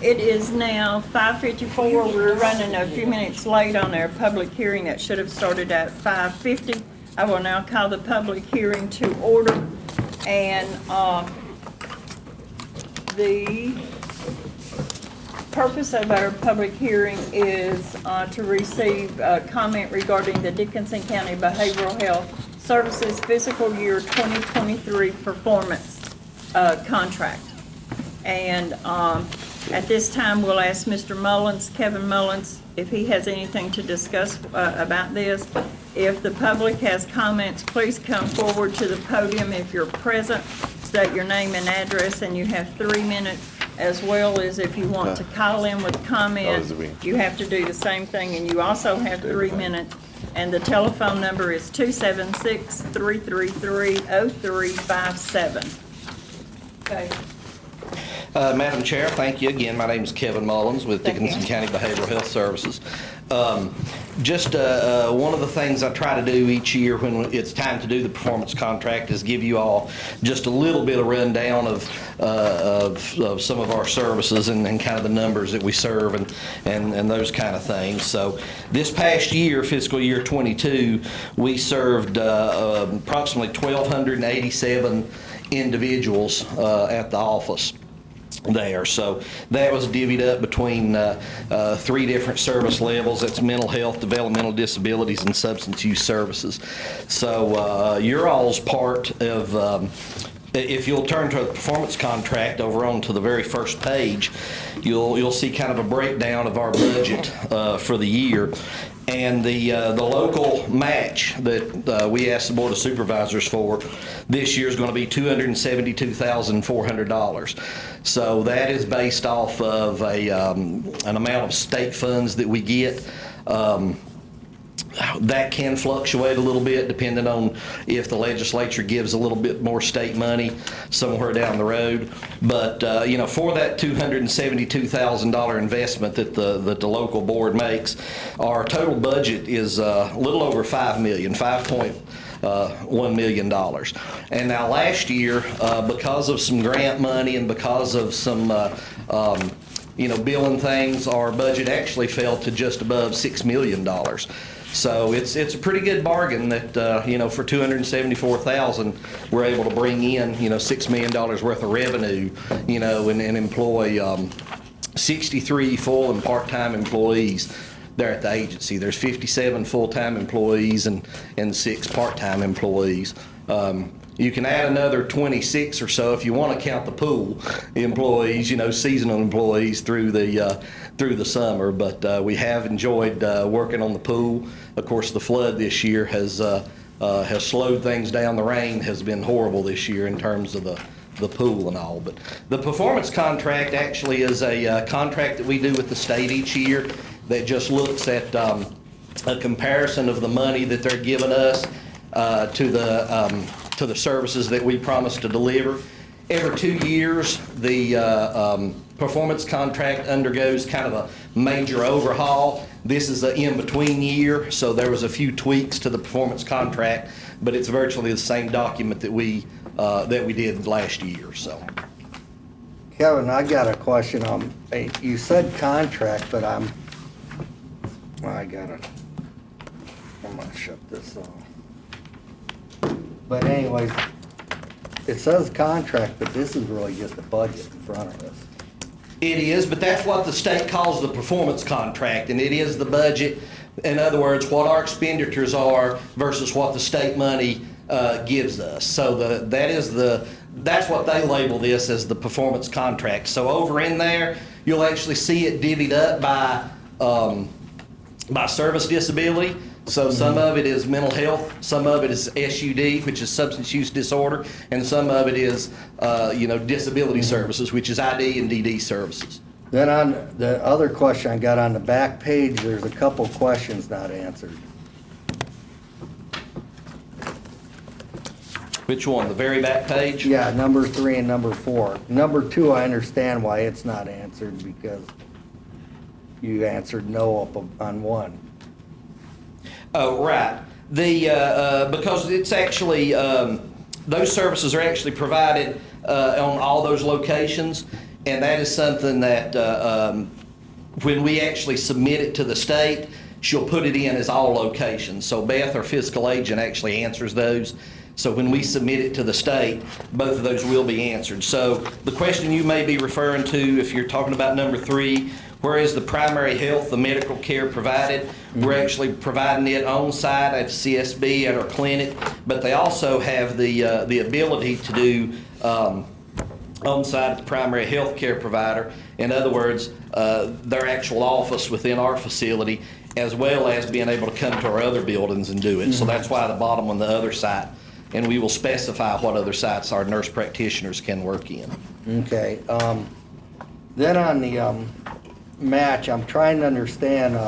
It is now 5:54. We're running a few minutes late on our public hearing that should have started at 5:50. I will now call the public hearing to order. And the purpose of our public hearing is to receive comment regarding the Dickinson County Behavioral Health Services fiscal year 2023 performance contract. And at this time, we'll ask Mr. Mullins, Kevin Mullins, if he has anything to discuss about this. If the public has comments, please come forward to the podium if you're present. State your name and address, and you have 3 minutes, as well as if you want to call in with comments, you have to do the same thing, and you also have 3 minutes. And the telephone number is 276-333-0357. Okay. Madam Chair, thank you again. My name is Kevin Mullins with Dickinson County Behavioral Health Services. Just one of the things I try to do each year when it's time to do the performance contract is give you all just a little bit of rundown of some of our services and kind of the numbers that we serve and those kind of things. So this past year, fiscal year 22, we served approximately 1,287 individuals at the office there. So that was divvied up between 3 different service levels. That's mental health, developmental disabilities, and substance use services. So you're all's part of, if you'll turn to a performance contract over on to the very first page, you'll see kind of a breakdown of our budget for the year. And the local match that we asked the Board of Supervisors for this year is going to be $272,400. So that is based off of an amount of state funds that we get. That can fluctuate a little bit depending on if the legislature gives a little bit more state money somewhere down the road. But you know, for that $272,000 investment that the local board makes, our total budget is a little over $5 million, $5.1 million. And now last year, because of some grant money and because of some you know, billing things, our budget actually fell to just above $6 million. So it's a pretty good bargain that, you know, for $274,000, we're able to bring in, you know, $6 million worth of revenue, you know, and employ 63 full and part-time employees there at the agency. There's 57 full-time employees and 6 part-time employees. You can add another 26 or so if you want to count the pool employees, you know, seasonal employees through the summer. But we have enjoyed working on the pool. Of course, the flood this year has slowed things down. The rain has been horrible this year in terms of the pool and all. But the performance contract actually is a contract that we do with the state each year that just looks at a comparison of the money that they're giving us to the services that we promise to deliver. Every 2 years, the performance contract undergoes kind of a major overhaul. This is an in-between year, so there was a few tweaks to the performance contract, but it's virtually the same document that we did last year. So, Kevin, I got a question. You said contract, but I'm gonna shut this off. But anyways, it says contract, but this is really just a budget in front of us. it is, but that's what the state calls the performance contract, and it is the budget. In other words, what our expenditures are versus what the state money gives us. So that's what they label this as, the performance contract. So over in there, you'll actually see it divvied up by service disability. So some of it is mental health, some of it is SUD, which is substance use disorder, and some of it is disability services, which is ID and DD services. Then on the other question I got on the back page, there's a couple questions not answered. Which one, the very back page? Yeah, number 3 and number 4. Number 2, I understand why it's not answered, because you answered no up on 1. Oh, right. Because it's actually, those services are actually provided on all those locations. And that is something that when we actually submit it to the state, she'll put it in as all locations. So Beth, our fiscal agent, actually answers those. So when we submit it to the state, both of those will be answered. So the question you may be referring to, if you're talking about number 3, where is the primary health, the medical care provided? We're actually providing it on site at CSB at our clinic, but they also have the ability to do on site at the primary health care provider. In other words, their actual office within our facility, as well as being able to come to our other buildings and do it. So that's why the bottom on the other site, and we will specify what other sites our nurse practitioners can work in. Okay, then on the, match, I'm trying to understand,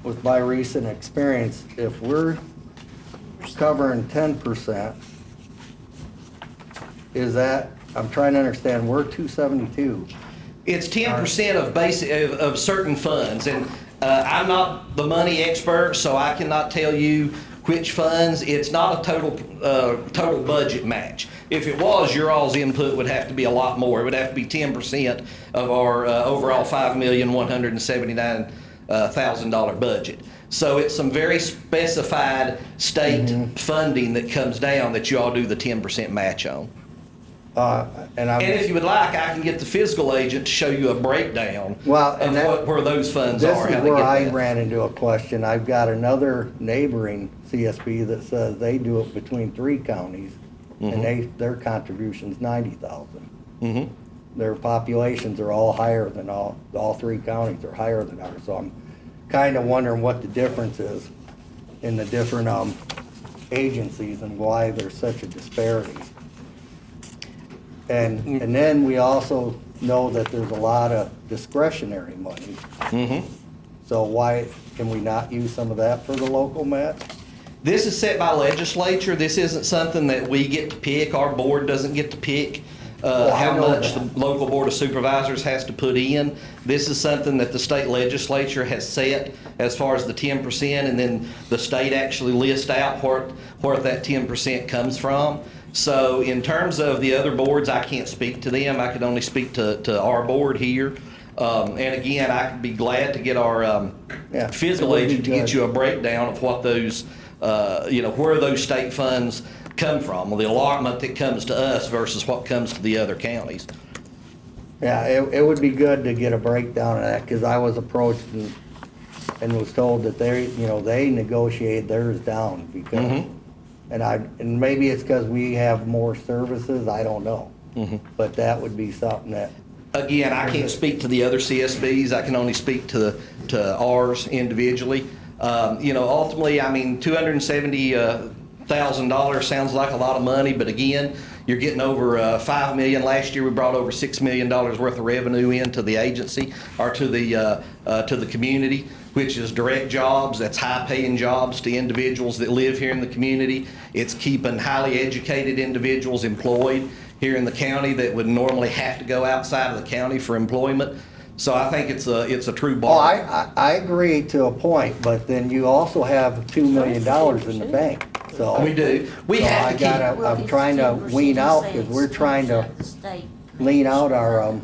with my recent experience, if we're covering 10%, is that, I'm trying to understand, we're 272. It's 10% of basic, of certain funds, and I'm not the money expert, so I cannot tell you which funds. It's not a total budget match. If it was, your all's input would have to be a lot more. It would have to be 10% of our overall $5,179,000 budget. So it's some very specified state funding that comes down that you all do the 10% match on. And if you would like, I can get the fiscal agent to show you a breakdown of where those funds are. This is where I ran into a question. I've got another neighboring CSB that says they do it between 3 counties, and their contribution's 90,000. Their populations are all higher than all 3 counties are higher than ours. So I'm kind of wondering what the difference is in the different agencies and why there's such a disparity. And then we also know that there's a lot of discretionary money. So why can we not use some of that for the local match? This is set by legislature. This isn't something that we get to pick. Our board doesn't get to pick how much the local board of supervisors has to put in. This is something that the state legislature has set as far as the 10%, and then the state actually lists out where that 10% comes from. So in terms of the other boards, I can't speak to them. I can only speak to our board here. And again, I could be glad to get our fiscal agent to get you a breakdown of what those, where those state funds come from, the allotment that comes to us versus what comes to the other counties. Yeah, it would be good to get a breakdown of that, because I was approached and was told that they negotiate theirs down because. And maybe it's because we have more services, I don't know. But that would be something that. Again, I can't speak to the other CSBs. I can only speak to ours individually. Ultimately, I mean, $270,000 sounds like a lot of money, but again, you're getting over $5 million. Last year, we brought over $6 million worth of revenue into the agency or to the community, which is direct jobs. That's high-paying jobs to individuals that live here in the community. It's keeping highly educated individuals employed here in the county that would normally have to go outside of the county for employment. So I think it's a true bargain. Oh, I agree to a point, but then you also have $2 million in the bank. So we do. We have to keep. I'm trying to wean out, because we're trying to lean out our.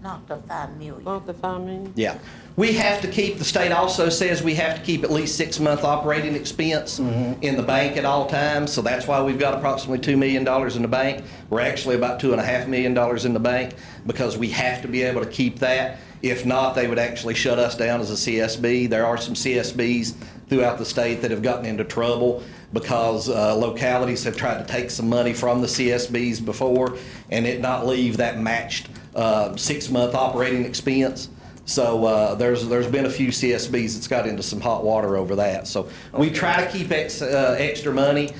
Not the 5 million. Not the 5 million? Yeah. We have to keep, the state also says we have to keep at least 6-month operating expense in the bank at all times. So that's why we've got approximately $2 million in the bank. We're actually about $2.5 million in the bank, because we have to be able to keep that. If not, they would actually shut us down as a CSB. There are some CSBs throughout the state that have gotten into trouble because localities have tried to take some money from the CSBs before and it not leave that matched 6-month operating expense. So there's been a few CSBs that's got into some hot water over that. So we try to keep extra money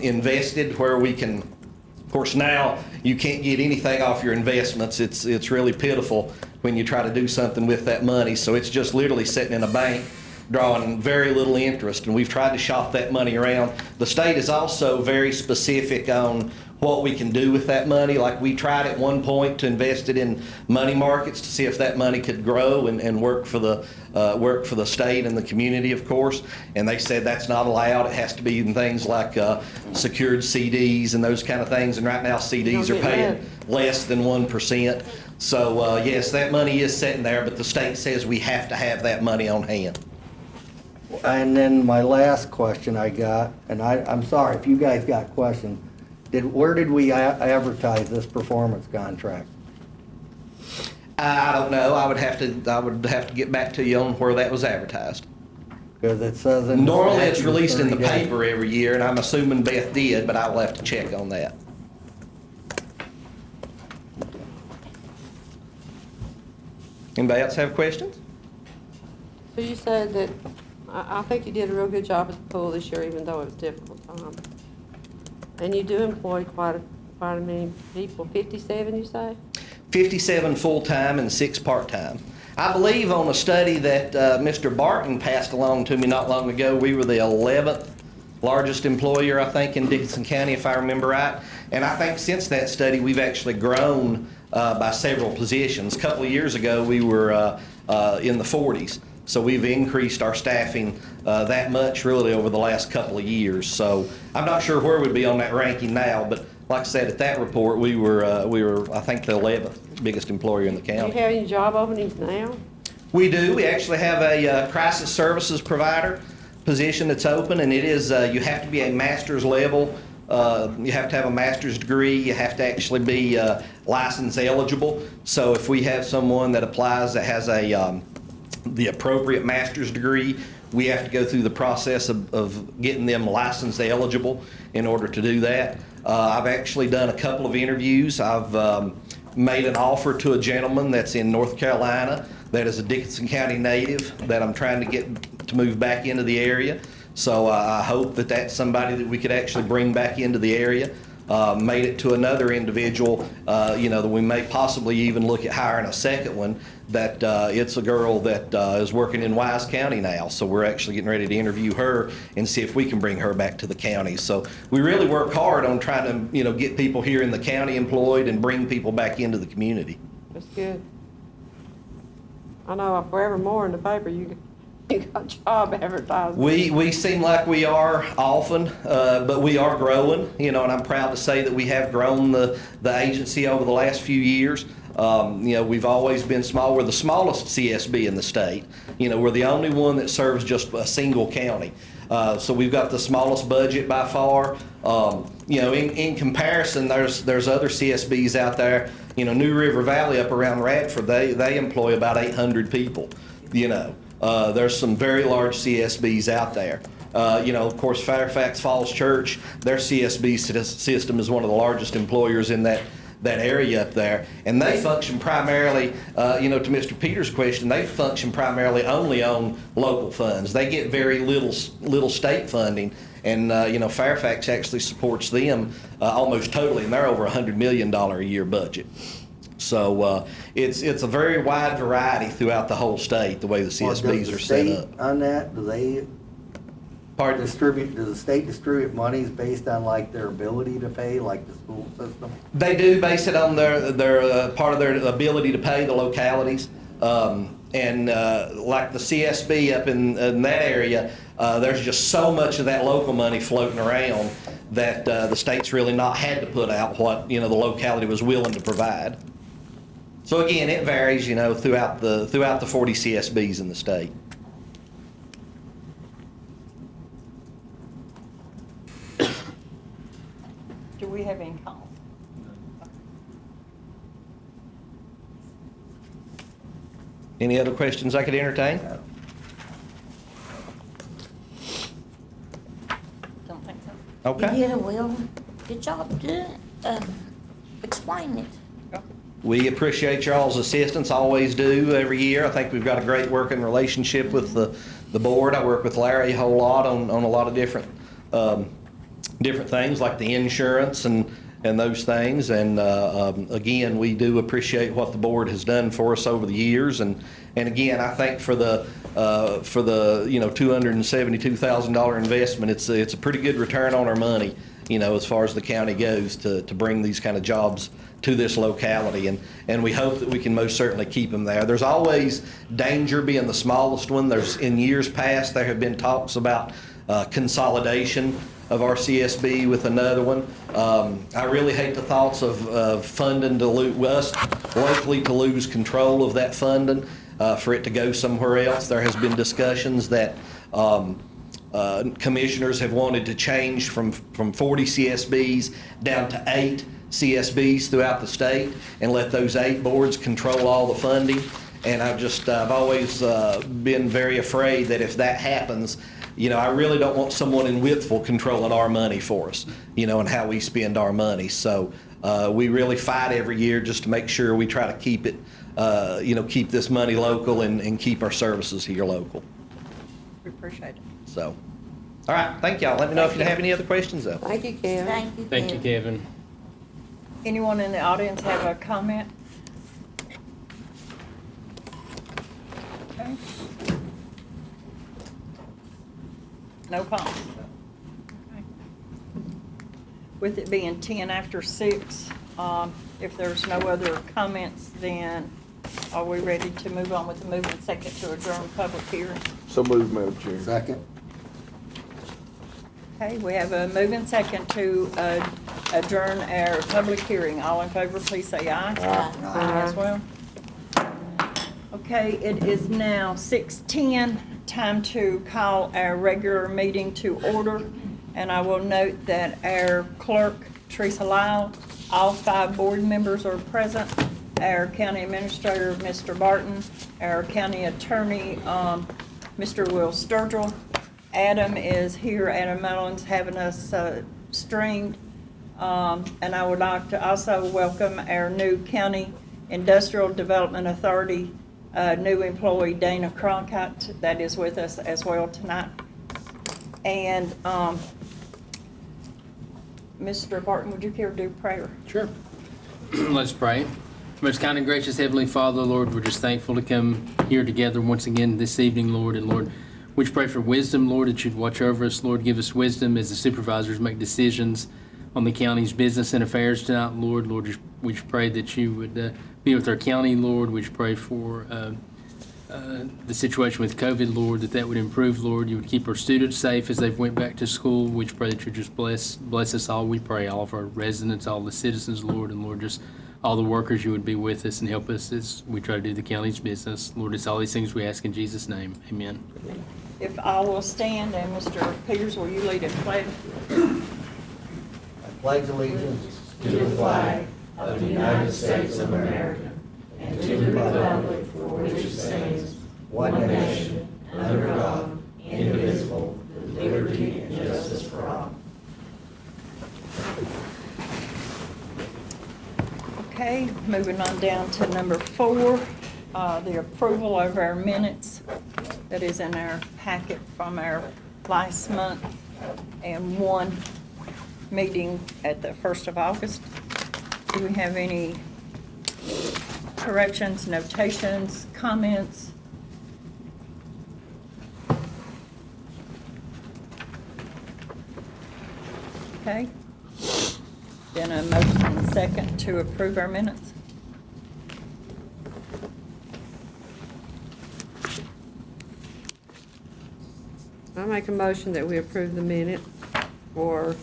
invested where we can. Of course, now you can't get anything off your investments. It's really pitiful when you try to do something with that money. So it's just literally sitting in a bank drawing very little interest, and we've tried to shop that money around. The state is also very specific on what we can do with that money. Like, we tried at one point to invest it in money markets to see if that money could grow and work for the state and the community, of course. And they said that's not allowed. It has to be in things like secured CDs and those kind of things. And right now CDs are paying less than 1%. So yes, that money is sitting there, but the state says we have to have that money on hand. And then my last question I got, and I'm sorry if you guys got questions, where did we advertise this performance contract? I don't know. I would have to get back to you on where that was advertised. Because it says in. Normally it's released in the 30 days. paper every year, and I'm assuming Beth did, but I will have to check on that. Anybody else have questions? So you said that, I think you did a real good job at the pool this year, even though it was difficult. And you do employ quite a many people, 57 you say? 57 full-time and 6 part-time. I believe on a study that Mr. Barton passed along to me not long ago, we were the 11th largest employer, I think, in Dickinson County, if I remember right. And I think since that study, we've actually grown by several positions. A couple of years ago, we were in the 40s. So we've increased our staffing that much really over the last couple of years. So I'm not sure where we'd be on that ranking now, but like I said, at that report, we were I think the 11th biggest employer in the Do you county. have any job openings now? We do. We actually have a crisis services provider position that's open, and it is you have to be a master's level. You have to have a master's degree. You have to actually be license eligible. So if we have someone that applies that has the appropriate master's degree, we have to go through the process of getting them licensed eligible in order to do that. I've actually done a couple of interviews. I've made an offer to a gentleman that's in North Carolina that is a Dickinson County native that I'm trying to get to move back into the area. So I hope that that's somebody that we could actually bring back into the area. Made it to another individual, that we may possibly even look at hiring a second one, that it's a girl that is working in Wise County now. So we're actually getting ready to interview her and see if we can bring her back to the county. So we really work hard on trying to, get people here in the county employed and bring people back into the community. That's good. I know forevermore in the paper, you got job advertising. We seem like we are often, but we are growing, and I'm proud to say that we have grown the agency over the last few years. We've always been small. We're the smallest CSB in the state. We're the only one that serves just a single county. So we've got the smallest budget by far. In comparison, there's other CSBs out there. New River Valley up around Radford, they employ about 800 people, There's some very large CSBs out there. Of course, Fairfax Falls Church, their CSB system is one of the largest employers in that area up there. And they function primarily, to Mr. Peters' question, they function primarily only on local funds. They get very little state funding. And, Fairfax actually supports them almost totally, and they're over $100 million a year budget. So it's a very wide variety throughout the whole state, the way the CSBs are set up. On that, do they Pardon? does the state distribute monies based on like their ability to pay, like the school system? They do base it on their part of their ability to pay the localities. And like the CSB up in that area, there's just so much of that local money floating around that the state's really not had to put out what the locality was willing to provide. So again, it varies, throughout the 40 CSBs in the state. Do we have any calls? Any other questions I could entertain? Don't think so. Okay. You did a good job doing, explaining it. We appreciate y'all's assistance, always do every year. I think we've got a great working relationship with the board. I work with Larry a whole lot on a lot of different things like the insurance and and those things. And again, we do appreciate what the board has done for us over the years. And again, I think for the $272,000 investment, it's a pretty good return on our money, as far as the county goes to bring these kind of jobs to this locality. And we hope that we can most certainly keep them there. There's always danger being the smallest one. In years past, there have been talks about consolidation of our CSB with another one. I really hate the thoughts of funding us locally to lose control of that funding, for it to go somewhere else. There has been discussions that commissioners have wanted to change from 40 CSBs down to 8 CSBs throughout the state and let those 8 boards control all the funding. And I've always been very afraid that if that happens, I really don't want someone in Whitfield controlling our money for us, and how we spend our money. So we really fight every year just to make sure we try to keep it, keep this money local and keep our services here local. We appreciate it. So, all right, thank y'all. Let me know if you have any other questions, though. Thank you, Kevin. Thank you, Thank you, Kevin. Anyone in the audience have a comment? Okay. No comments? Okay. With it being 10 after 6, if there's no other comments, then are we ready to move on with the move and second to adjourn public hearing? So moved, Madam Chair. Second? Okay, we have a move and second to adjourn our public hearing. All in favor, please say aye. Aye as well. Okay, it is now 6:10, time to call our regular meeting to order. And I will note that our clerk, Teresa Lyle, all 5 board members are present. Our county administrator, Mr. Barton, our county attorney, Mr. Will Sturgill. Adam is here. Adam Mullins having us streamed. And I would like to also welcome our new County Industrial Development Authority new employee, Dana Cronkite, that is with us as well tonight. And Mr. Barton, would you care to do prayer? Sure. Let's pray. Most kind and gracious Heavenly Father, Lord, we're just thankful to come here together once again this evening, Lord. And Lord, we just pray for wisdom, Lord, that you'd watch over us. Lord, give us wisdom as the supervisors make decisions on the county's business and affairs tonight, Lord. Lord, we just pray that you would be with our county, Lord. We just pray for the situation with COVID, Lord, that would improve, Lord. You would keep our students safe as they've went back to school. We just pray that you just bless us all. We pray all of our residents, all the citizens, Lord, and Lord, just all the workers, you would be with us and help us as we try to do the county's business. Lord, it's all these things we ask in Jesus' name. Amen. If all will stand, and Mr. Peters, will you lead a pledge? I pledge allegiance to the flag of the United States of America and to the republic for which it stands, one nation, under God, indivisible, with liberty and justice for all. Okay, moving on down to number 4, the approval of our minutes that is in our packet from our last month and one meeting at the 1st of August. Do we have any corrections, notations, comments? Okay. Then a motion and second to approve our minutes. I make a motion that we approve the minutes for,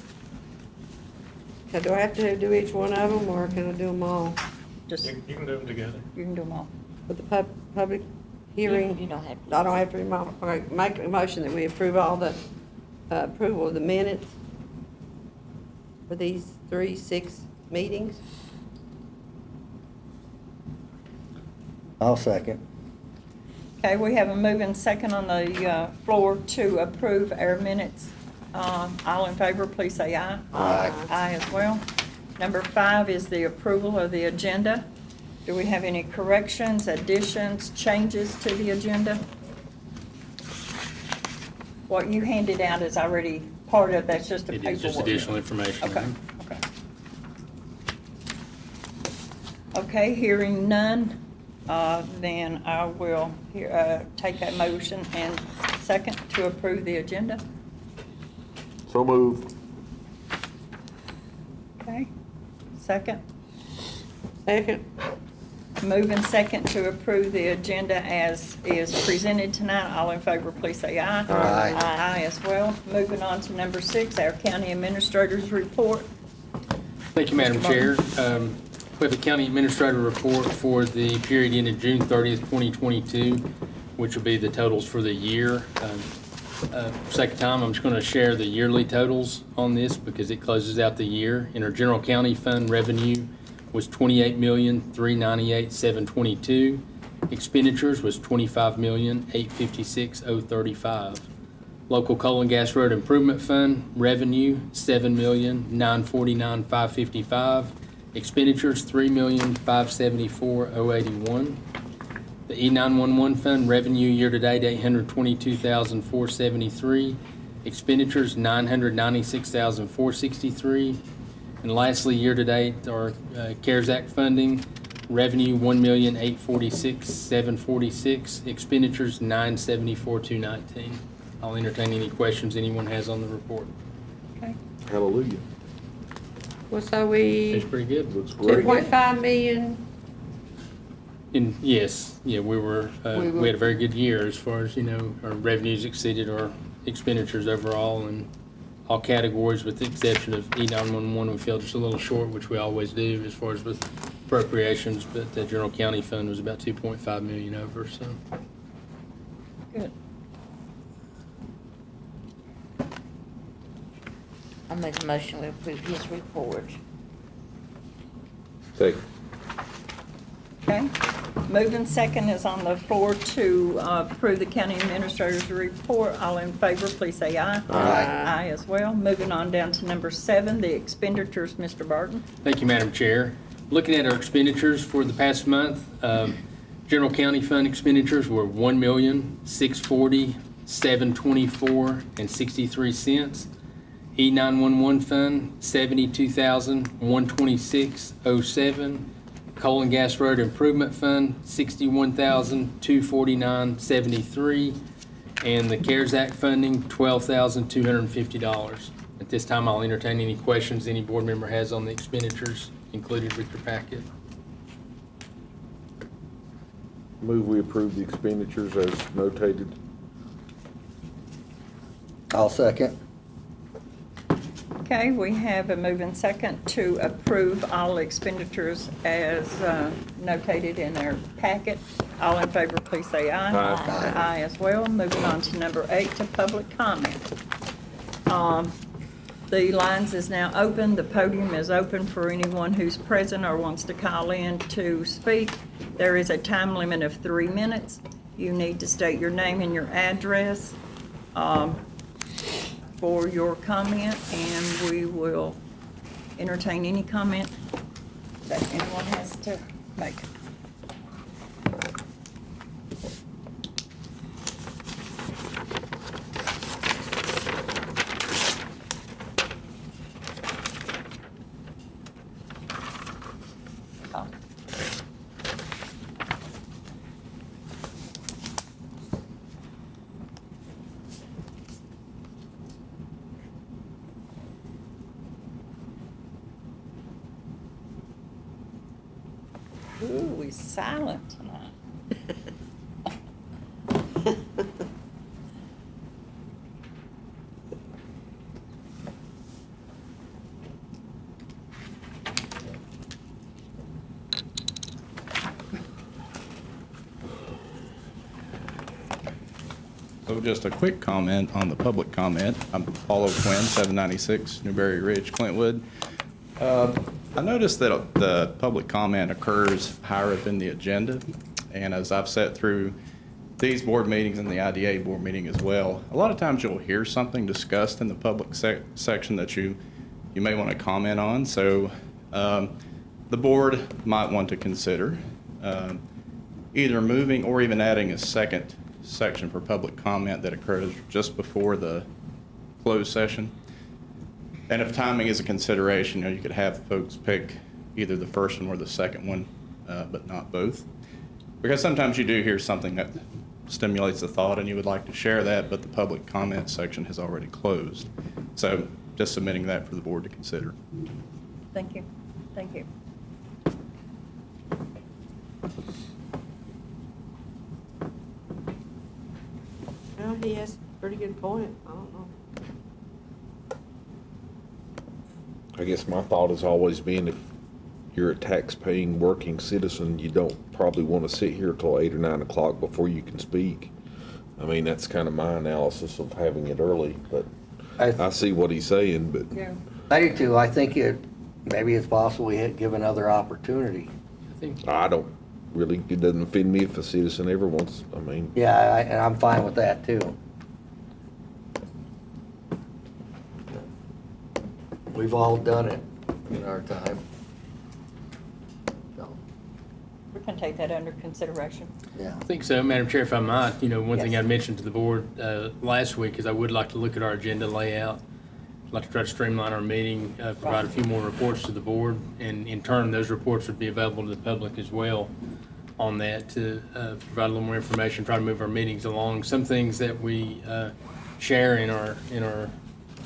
do I have to do each one of them, or can I do them all? Just, You can do them together. you can do them all. With the public hearing? You don't have to. I don't have to read them all. Okay, make a motion that we approve all the, approval of the minutes for these 6 meetings. I'll second. Okay, we have a move and second on the floor to approve our minutes. All in favor, please say aye. Aye. Aye as well. Number 5 is the approval of the agenda. Do we have any corrections, additions, changes to the agenda? What you handed out is already part of, that's just a It paperwork. is just additional information. Okay, okay. Okay, hearing none, then I will take that motion and second to approve the agenda. So moved. Okay, second. Second. Moving second to approve the agenda as is presented tonight. All in favor, please say aye. Aye. Aye as well. Moving on to number 6, our county administrator's report. Thank you, Madam Chair. We have a county administrator report for the period ended June 30th, 2022, which will be the totals for the year. Second time, I'm just going to share the yearly totals on this because it closes out the year. In our general county fund, revenue was $28,398,722. Expenditures was $25,856,035. Local coal and gas road improvement fund, revenue $7,949,555. Expenditures $3,574,081. The E911 fund, revenue year-to-date $822,473. Expenditures $996,463. And lastly, year-to-date, our CARES Act funding, revenue $1,846,746, expenditures $974,219. I'll entertain any questions anyone has on the report. Okay. Hallelujah. Well, so we, It's pretty good. Looks great. 2.5 million, And yes, yeah, we had a very good year as far as, our revenues exceeded our expenditures overall in all categories with the exception of E911. We fell just a little short, which we always do as far as with appropriations, but the general county fund was about 2.5 million over, so. Good. I make a motion to approve his report. Second. Okay. Moving second is on the floor to approve the county administrator's report. All in favor, please say aye. Aye. Aye as well. Moving on down to number 7, the expenditures, Mr. Barton. Thank you, Madam Chair. Looking at our expenditures for the past month, general county fund expenditures were $1,640,724.63. E911 fund, $72,126.07. Coal and gas road improvement fund, $61,249.73. And the CARES Act funding, $12,250. At this time, I'll entertain any questions any board member has on the expenditures included with your packet. Move we approve the expenditures as notated. I'll second. Okay, we have a moving second to approve all expenditures as notated in our packet. All in favor, please say aye. Aye. Aye as well. Moving on to number 8, to public comment. The lines is now open. The podium is open for anyone who's present or wants to call in to speak. There is a time limit of 3 minutes. You need to state your name and your address for your comment, and we will entertain any comment that anyone has to make. Ooh, we silent tonight. So just a quick comment on the public comment. I'm Paulo Quinn, 796 Newberry Ridge, Clintwood. I noticed that the public comment occurs higher up in the agenda, and as I've sat through these board meetings and the IDA board meeting as well, a lot of times you'll hear something discussed in the public section that you may want to comment on. So the board might want to consider either moving or even adding a second section for public comment that occurs just before the closed session. And if timing is a consideration, you could have folks pick either the first one or the second one but not both. Because sometimes you do hear something that stimulates a thought and you would like to share that, but the public comment section has already closed. So just submitting that for the board to consider. Thank you. Thank you. Well, he has a pretty good point. I don't know. I guess my thought has always been, if you're a tax-paying working citizen, you don't probably want to sit here till 8 or 9 o'clock before you can speak. I mean, that's kind of my analysis of having it early, but I see what he's saying, but Yeah. I do too. I think maybe it's possible we give another opportunity. I think I don't really, it doesn't offend me if a citizen ever wants, I mean, Yeah, and I'm fine with that too. We've all done it in our time. So, We can take that under consideration. yeah. I think so, Madam Chair, if I might. One thing Yes. I mentioned to the board last week is I would like to look at our agenda layout. I'd like to try to streamline our meeting, provide a few more reports to the board, and in turn, those reports would be available to the public as well on that to provide a little more information, try to move our meetings along. Some things that we share in our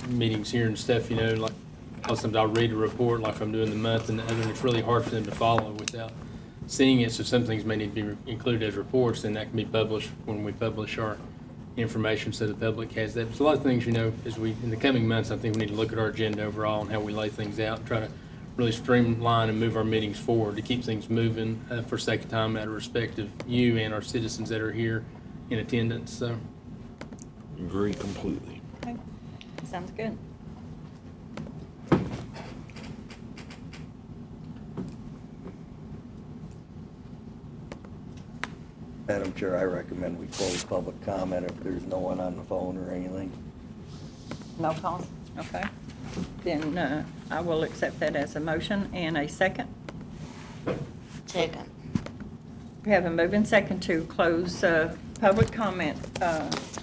meetings here and stuff, like sometimes I'll read a report like I'm doing the month, and it's really hard for them to follow without seeing it. So some things may need to be included as reports, and that can be published when we publish our information so the public has that. There's a lot of things, as in the coming months, I think we need to look at our agenda overall and how we lay things out and try to really streamline and move our meetings forward to keep things moving for sake of time, out of respect of you and our citizens that are here in attendance. So agree completely. Okay. Sounds good. Madam Chair, I recommend we close public comment if there's no one on the phone or anything. No calls? Okay. Then I will accept that as a motion and a second. Second. We have a move and second to close public comment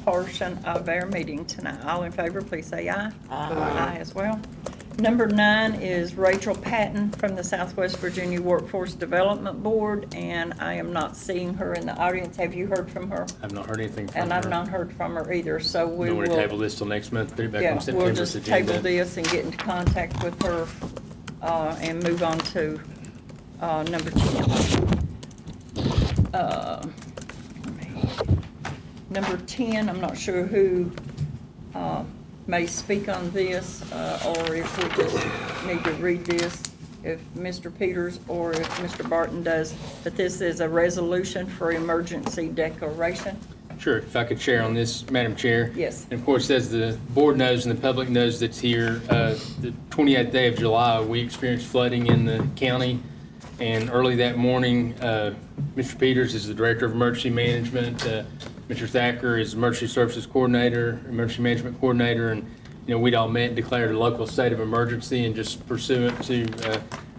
portion of our meeting tonight. All in favor, please say aye. Aye as well. Number 9 is Rachel Patton from the Southwest Virginia Workforce Development Board, and I am not seeing her in the audience. Have you heard from her? I've not heard anything from her. And I've not heard from her either, so we We will. want to table this till next month, put it back Yeah, on we'll September's just agenda. table this and get into contact with her and move on to number 10. Number 10, I'm not sure who may speak on this, or if we just need to read this, if Mr. Peters or if Mr. Barton does, but this is a resolution for emergency declaration. Sure, if I could share on this, Madam Chair. Yes. And of course, as the board knows and the public knows that's here, the 28th day of July, we experienced flooding in the county. And early that morning, Mr. Peters is the Director of Emergency Management. Mr. Thacker is Emergency Services Coordinator, Emergency Management Coordinator, and, we'd all met and declared a local state of emergency, and just pursuant to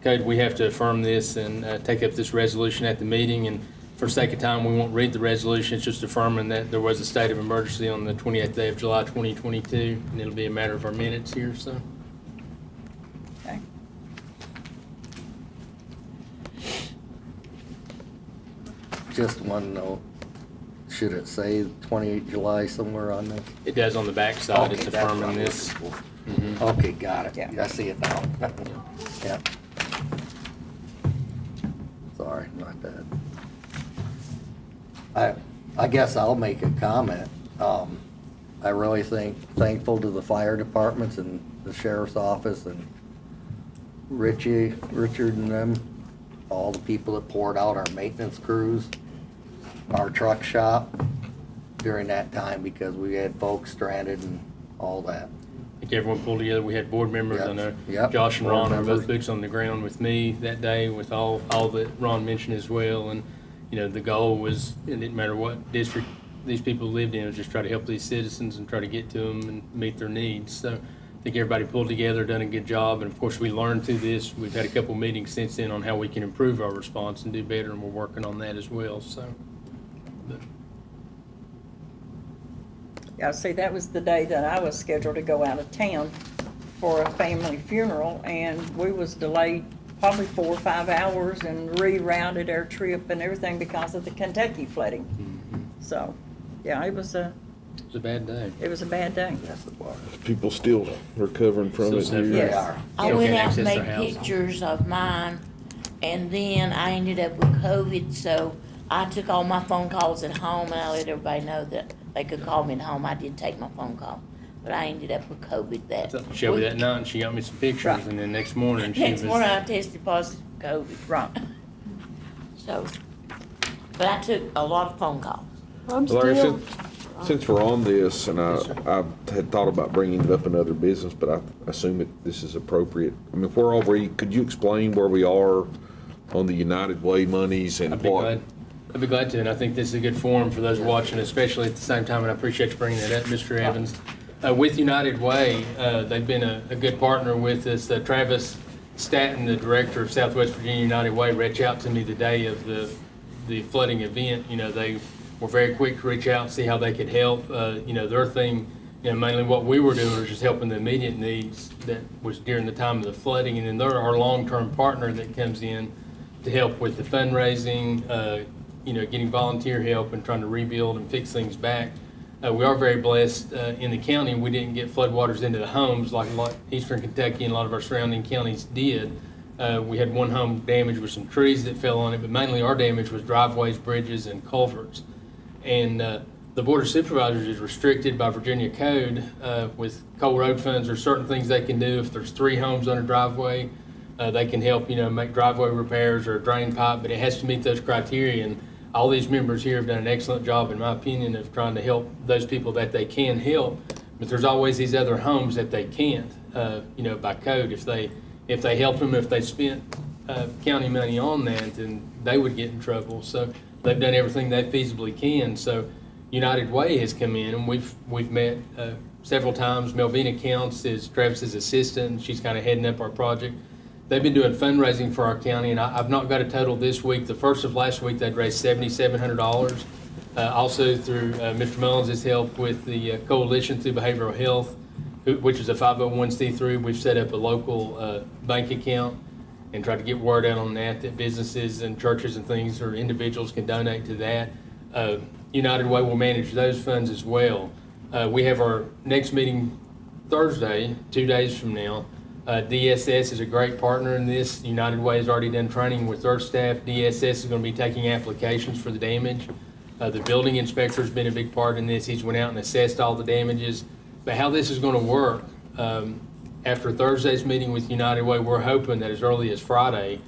code, we have to affirm this and take up this resolution at the meeting. And for sake of time, we won't read the resolution. It's just affirming that there was a state of emergency on the 28th day of July 2022, and it'll be a matter of our minutes here, so. Okay. Just one note. Should it say 28 July somewhere on this? It does on the back side. It's Okay, that's affirming what this. I'm looking for. Okay, got it. Yeah. I see it now. Yeah. Sorry, not that. I guess I'll make a comment. I really thankful to the fire departments and the sheriff's office and Richard and them, all the people that poured out our maintenance crews, our truck shop during that time, because we had folks stranded and all that. I think everyone pulled together. We had board members. I know Yep. Josh and Board Ron are both members. boots on the ground with me that day with all that Ron mentioned as well. And, the goal was, it didn't matter what district these people lived in, it was just try to help these citizens and try to get to them and meet their needs. So I think everybody pulled together, done a good job. And of course, we learned through this. We've had a couple meetings since then on how we can improve our response and do better, and we're working on that as well, so. But Yeah, see, that was the day that I was scheduled to go out of town for a family funeral, and we was delayed probably 4 or 5 hours and rerouted our trip and everything because of the Kentucky flooding. So, yeah, it was a bad day. bad day. People still recovering from it. Still here. Yes. I Still went can't out and access made their house. pictures of mine, and then I ended up with COVID, so I took all my phone calls at home, and I let everybody know that they could call me at home. I did take my phone call, but I ended up with COVID that Shelby that week. night, and she got me some pictures, Right. and then next morning she Next was. morning, I tested positive for COVID, Right. so, but I took a lot of phone calls. I'm Larry, still, since we're on this, and I had thought about bringing it up in other business, but I assume this is appropriate. I mean, where are we, could you explain where we are on the United Way monies and I'd be what? glad. I'd be glad to, and I think this is a good forum for those watching, especially at the same time, and I appreciate you bringing that up, Mr. Evans. With United Way, they've been a good partner with us. Travis Statton, the director of Southwest Virginia United Way, reached out to me the day of the flooding event. You know, they were very quick to reach out and see how they could help. You know, their thing, you know, mainly what we were doing was just helping the immediate needs that was during the time of the flooding, and then they're our long-term partner that comes in to help with the fundraising, you know, getting volunteer help and trying to rebuild and fix things back. We are very blessed in the county. We didn't get floodwaters into the homes like a lot eastern Kentucky and a lot of our surrounding counties did. We had one home damaged with some trees that fell on it, but mainly our damage was driveways, bridges, and culverts. And the Board of Supervisors is restricted by Virginia code with coal road funds. There's certain things they can do. If there's 3 homes on a driveway, they can help, you know, make driveway repairs or a drain pipe, but it has to meet those criteria. And all these members here have done an excellent job, in my opinion, of trying to help those people that they can help. But there's always these other homes that they can't, you know, by code. If they help them, if they spent county money on that, then they would get in trouble. So they've done everything they feasibly can. So United Way has come in, and we've met several times. Melvina Counts is Travis's assistant. She's kind of heading up our project. They've been doing fundraising for our county, and I've not got a total this week. The first of last week, they'd raised $7,700. Also through Mr. Mullins' help with the Coalition through Behavioral Health, which is a 501c3. We've set up a local bank account and tried to get word out on that businesses and churches and things or individuals can donate to that. United Way will manage those funds as well. We have our next meeting Thursday, 2 days from now. DSS is a great partner in this. United Way has already done training with their staff. DSS is going to be taking applications for the damage. The building inspector has been a big part in this. He's went out and assessed all the damages. But how this is going to work, after Thursday's meeting with United Way, we're hoping that as early as Friday,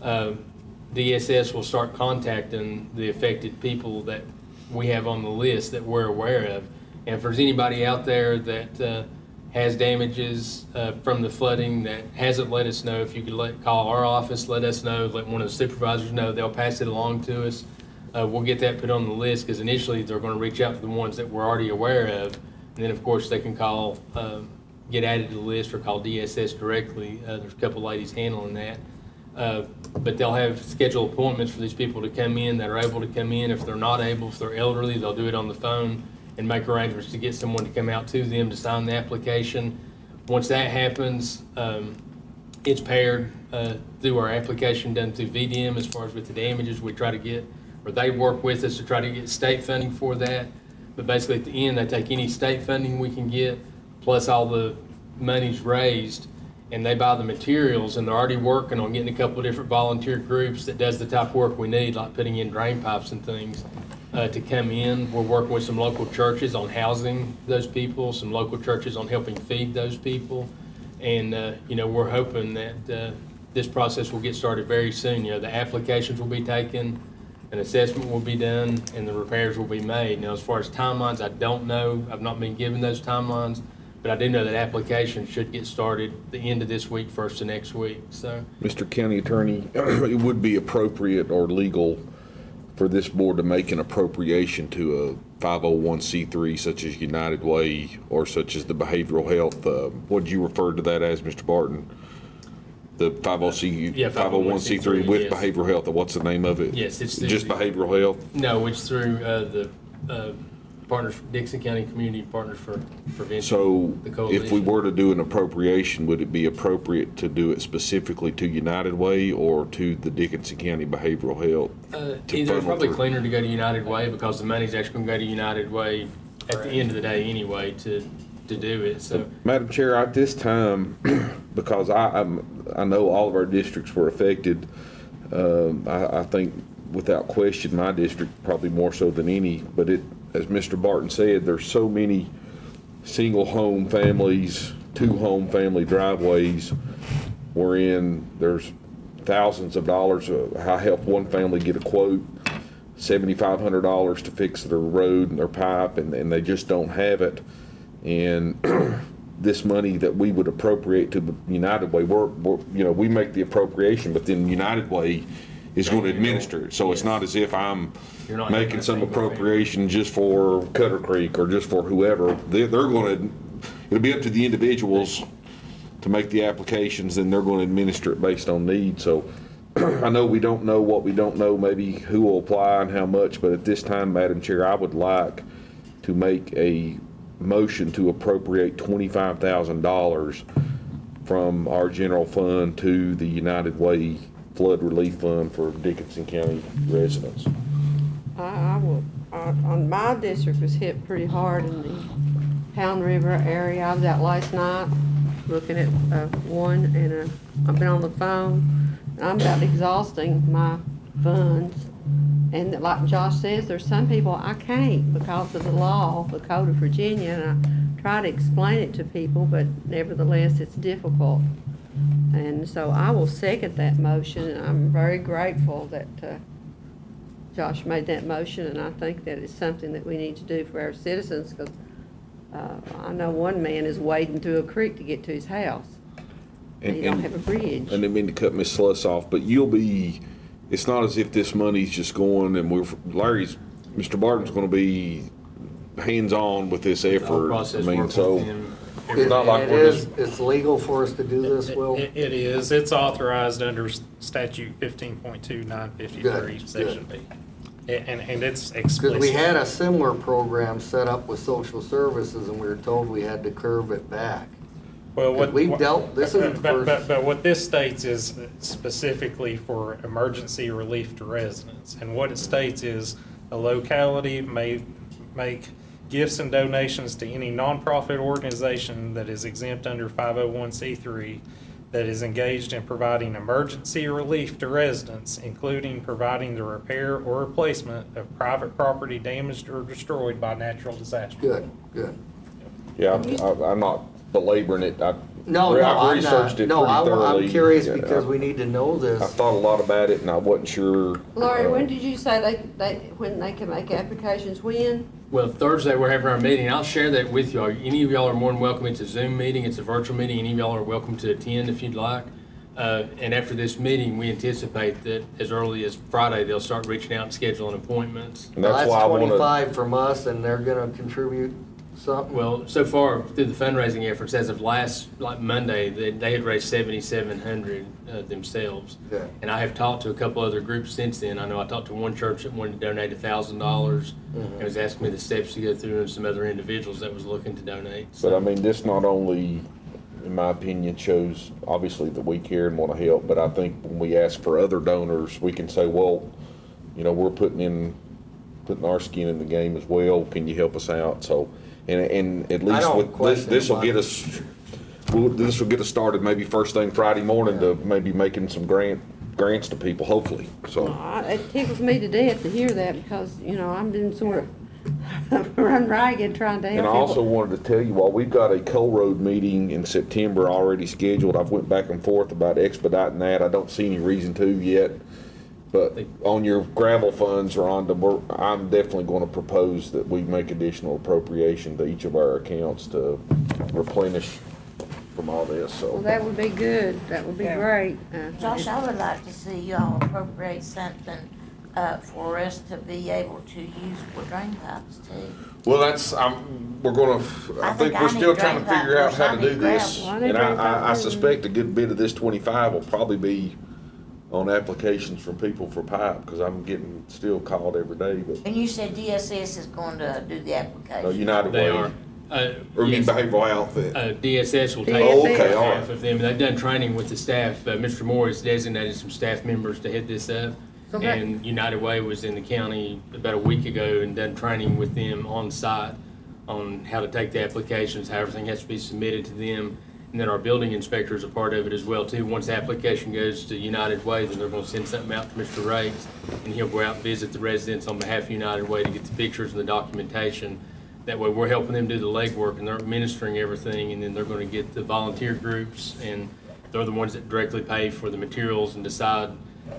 DSS will start contacting the affected people that we have on the list that we're aware of. And if there's anybody out there that has damages from the flooding that hasn't let us know, if you could call our office, let us know, let one of the supervisors know, they'll pass it along to us. We'll get that put on the list, because initially they're going to reach out to the ones that we're already aware of. And then, of course, they can call, get added to the list or call DSS directly. There's a couple ladies handling that. But they'll have scheduled appointments for these people to come in that are able to come in. If they're not able, if they're elderly, they'll do it on the phone and make arrangements to get someone to come out to them to sign the application. Once that happens, it's paired through our application done through VDM as far as with the damages. We try to get, or they work with us to try to get state funding for that. But basically at the end, they take any state funding we can get, plus all the monies raised, and they buy the materials, and they're already working on getting a couple of different volunteer groups that does the type of work we need, like putting in drain pipes and things. To come in. We're working with some local churches on housing those people, some local churches on helping feed those people. And, you know, we're hoping that this process will get started very soon. You know, the applications will be taken, an assessment will be done, and the repairs will be made. Now, as far as timelines, I don't know. I've not been given those timelines, but I do know that applications should get started the end of this week, first of next week. So, Mr. County Attorney, it would be appropriate or legal for this board to make an appropriation to a 501c3 such as United Way or such as the behavioral health. What did you refer to that as, Mr. Barton? The 501c3 with yes. behavioral health. What's the name of it? Yes, it's just behavioral health. No, it's through the Partners, Dixon County Community Partners for Prevention. So the if coalition. we were to do an appropriation, would it be appropriate to do it specifically to United Way or to the Dickinson County Behavioral Health? to Either it's funnel probably through? cleaner to go to United Way because the money's actually going to go to United Way at the end of the day anyway to do it. So Madam Chair, at this time, because I know all of our districts were affected, I think without question, my district probably more so than any, but as Mr. Barton said, there's so many single home families, two home family driveways wherein there's thousands of dollars. I helped one family get a quote, $7,500 to fix their road and their pipe, and they just don't have it. And this money that we would appropriate to the United Way, we make the appropriation, but then United Way is going to administer it. So it's not as if I'm You're not making making a some single family. appropriation just for Cutter Creek or just for whoever. They're going to, it'll be up to the individuals to make the applications, and they're going to administer it based on need. So I know we don't know what we don't know, maybe who will apply and how much, but at this time, Madam Chair, I would like to make a motion to appropriate $25,000 from our general fund to the United Way Flood Relief Fund for Dickinson County residents. I will, on my district was hit pretty hard in the Pound River area. I was out last night looking at one, and I've been on the phone. I'm about exhausting my funds. And like Josh says, there's some people I can't because of the law, the Code of Virginia, and I try to explain it to people, but nevertheless, it's difficult. And so I will second that motion, and I'm very grateful that Josh made that motion, and I think that it's something that we need to do for our citizens, because I know one man is wading through a creek to get to his house. He don't have a bridge. I didn't mean to cut Ms. Sluss off, but it's not as if this money's just going and Mr. Barton's gonna be hands-on with this the whole effort. I process mean, works so, with them. it's not like It we're is, just, it's legal for us to do this, Will? It is. It's authorized under statute 15.2953, Good, section B. And it's Because we explicit. had a similar program set up with social services, and we were told we had to curve it back. Well, what We've dealt, this isn't the first. But what this states is specifically for emergency relief to residents. And what it states is a locality may make gifts and donations to any nonprofit organization that is exempt under 501c3 that is engaged in providing emergency relief to residents, including providing the repair or replacement of private property damaged or destroyed by natural disaster. Good, good. yeah, I'm not belaboring it. No, I've I'm researched not. it No, pretty thoroughly. I'm curious Yeah, because we need to know I this. thought a lot about it and I wasn't sure. Lori, when did you say when they can make applications, when? Well, Thursday, we're having our meeting. I'll share that with y'all. Any of y'all are more than welcome. It's a Zoom meeting. It's a virtual meeting. Any of y'all are welcome to attend if you'd like. And after this meeting, we anticipate that as early as Friday, they'll start reaching out and scheduling appointments. And that's why I That's wanna, 25 from us, and they're gonna contribute something? Well, so far through the fundraising efforts, as of last, like Monday, they had raised $7,700 themselves. Good. And I have talked to a couple other groups since then. I know I talked to one church that wanted to donate $1,000 and was asking me the steps to go through, and some other individuals that was looking to donate. but I mean, this not only, in my opinion, shows obviously that we care and want to help, but I think when we ask for other donors, we can say, well, we're putting our skin in the game as well. Can you help us out? So, and at least don't with question this will it, get but- us, this will get us started maybe first thing Friday morning to maybe making some grants to people, hopefully, so. It tickles me to death to hear that because, I've been sort of run ragged trying to help And I people. also wanted to tell you all, we've got a Coal Road meeting in September already scheduled. I've went back and forth about expediting that. I don't see any reason to yet. But on your gravel funds, Rhonda, I'm definitely going to propose that we make additional appropriation to each of our accounts to replenish from all this, Well, so. that would be good. That would be Yeah. great. Josh, I would like to see y'all appropriate something for us to be able to use for drain pipes too. Well, we're gonna, I I think think we're I still need trying to drain figure out pipe how to first. I do need this. gravel. I need And drain pipe I too. suspect a good bit of this 25 will probably be on applications from people for pipe, because I'm getting still called every day, but, And you said DSS is going to do the no, application? United They Way. are. Or you mean Yes. behavioral outfit? DSS will take Oh, okay, all half right. of them. They've done training with the staff. Mr. Moore has designated some staff members to head this up. So that- And United Way was in the county about a week ago and done training with them on site on how to take the applications, how everything has to be submitted to them. And then our building inspector is a part of it as well too. Once the application goes to United Way, then they're gonna send something out to Mr. Riggs, and he'll go out and visit the residents on behalf of United Way to get the pictures and the documentation. That way, we're helping them do the legwork, and they're administering everything, and then they're gonna get the volunteer groups, and they're the ones that directly pay for the materials and decide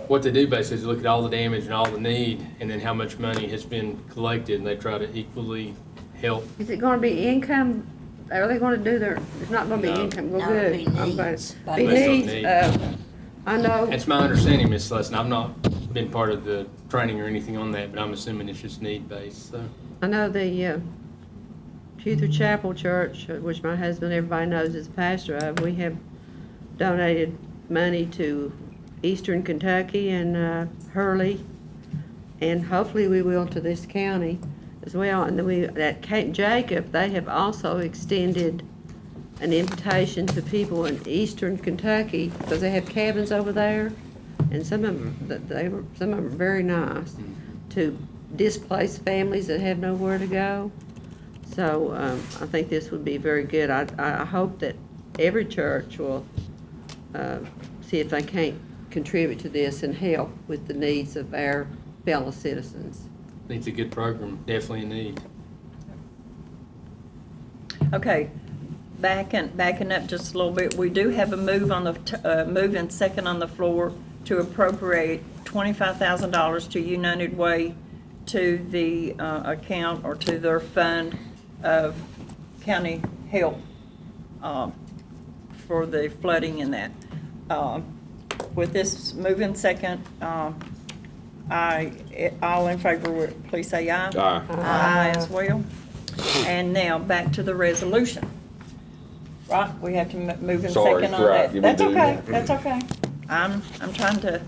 what they do. Basically, is look at all the damage and all the need, and then how much money has been collected, and they try to equally help. Is it gonna be income, are they gonna do their, it's not gonna be No. income, well, No, good. it'll be I'm glad. needs. Be Based on needs, need. I know, That's my understanding, Ms. Lesson. I've not been part of the training or anything on that, but I'm assuming it's just need-based, so. I know the, Luther Chapel Church, which my husband, everybody knows is pastor of, we have donated money to Eastern Kentucky and, Hurley, and hopefully we will to this county as well. And then at Cape Jacob, they have also extended an invitation to people in Eastern Kentucky, because they have cabins over there, and some of them are very nice, to displaced families that have nowhere to go. So, I think this would be very good. I hope that every church will, see if they can't contribute to this and help with the needs of our fellow citizens. I think it's a good program, definitely a need. Okay, backing up just a little bit, we do have a move on the, move and second on the floor to appropriate $25,000 to United Way to the account or to their fund of county help for the flooding in that. With this move and second, all in favor, please say aye. Aye. Aye as well. And now, back to the resolution. Right, we have to move in Sorry, second on right, that. you may That's do okay, that. that's okay. I'm trying to,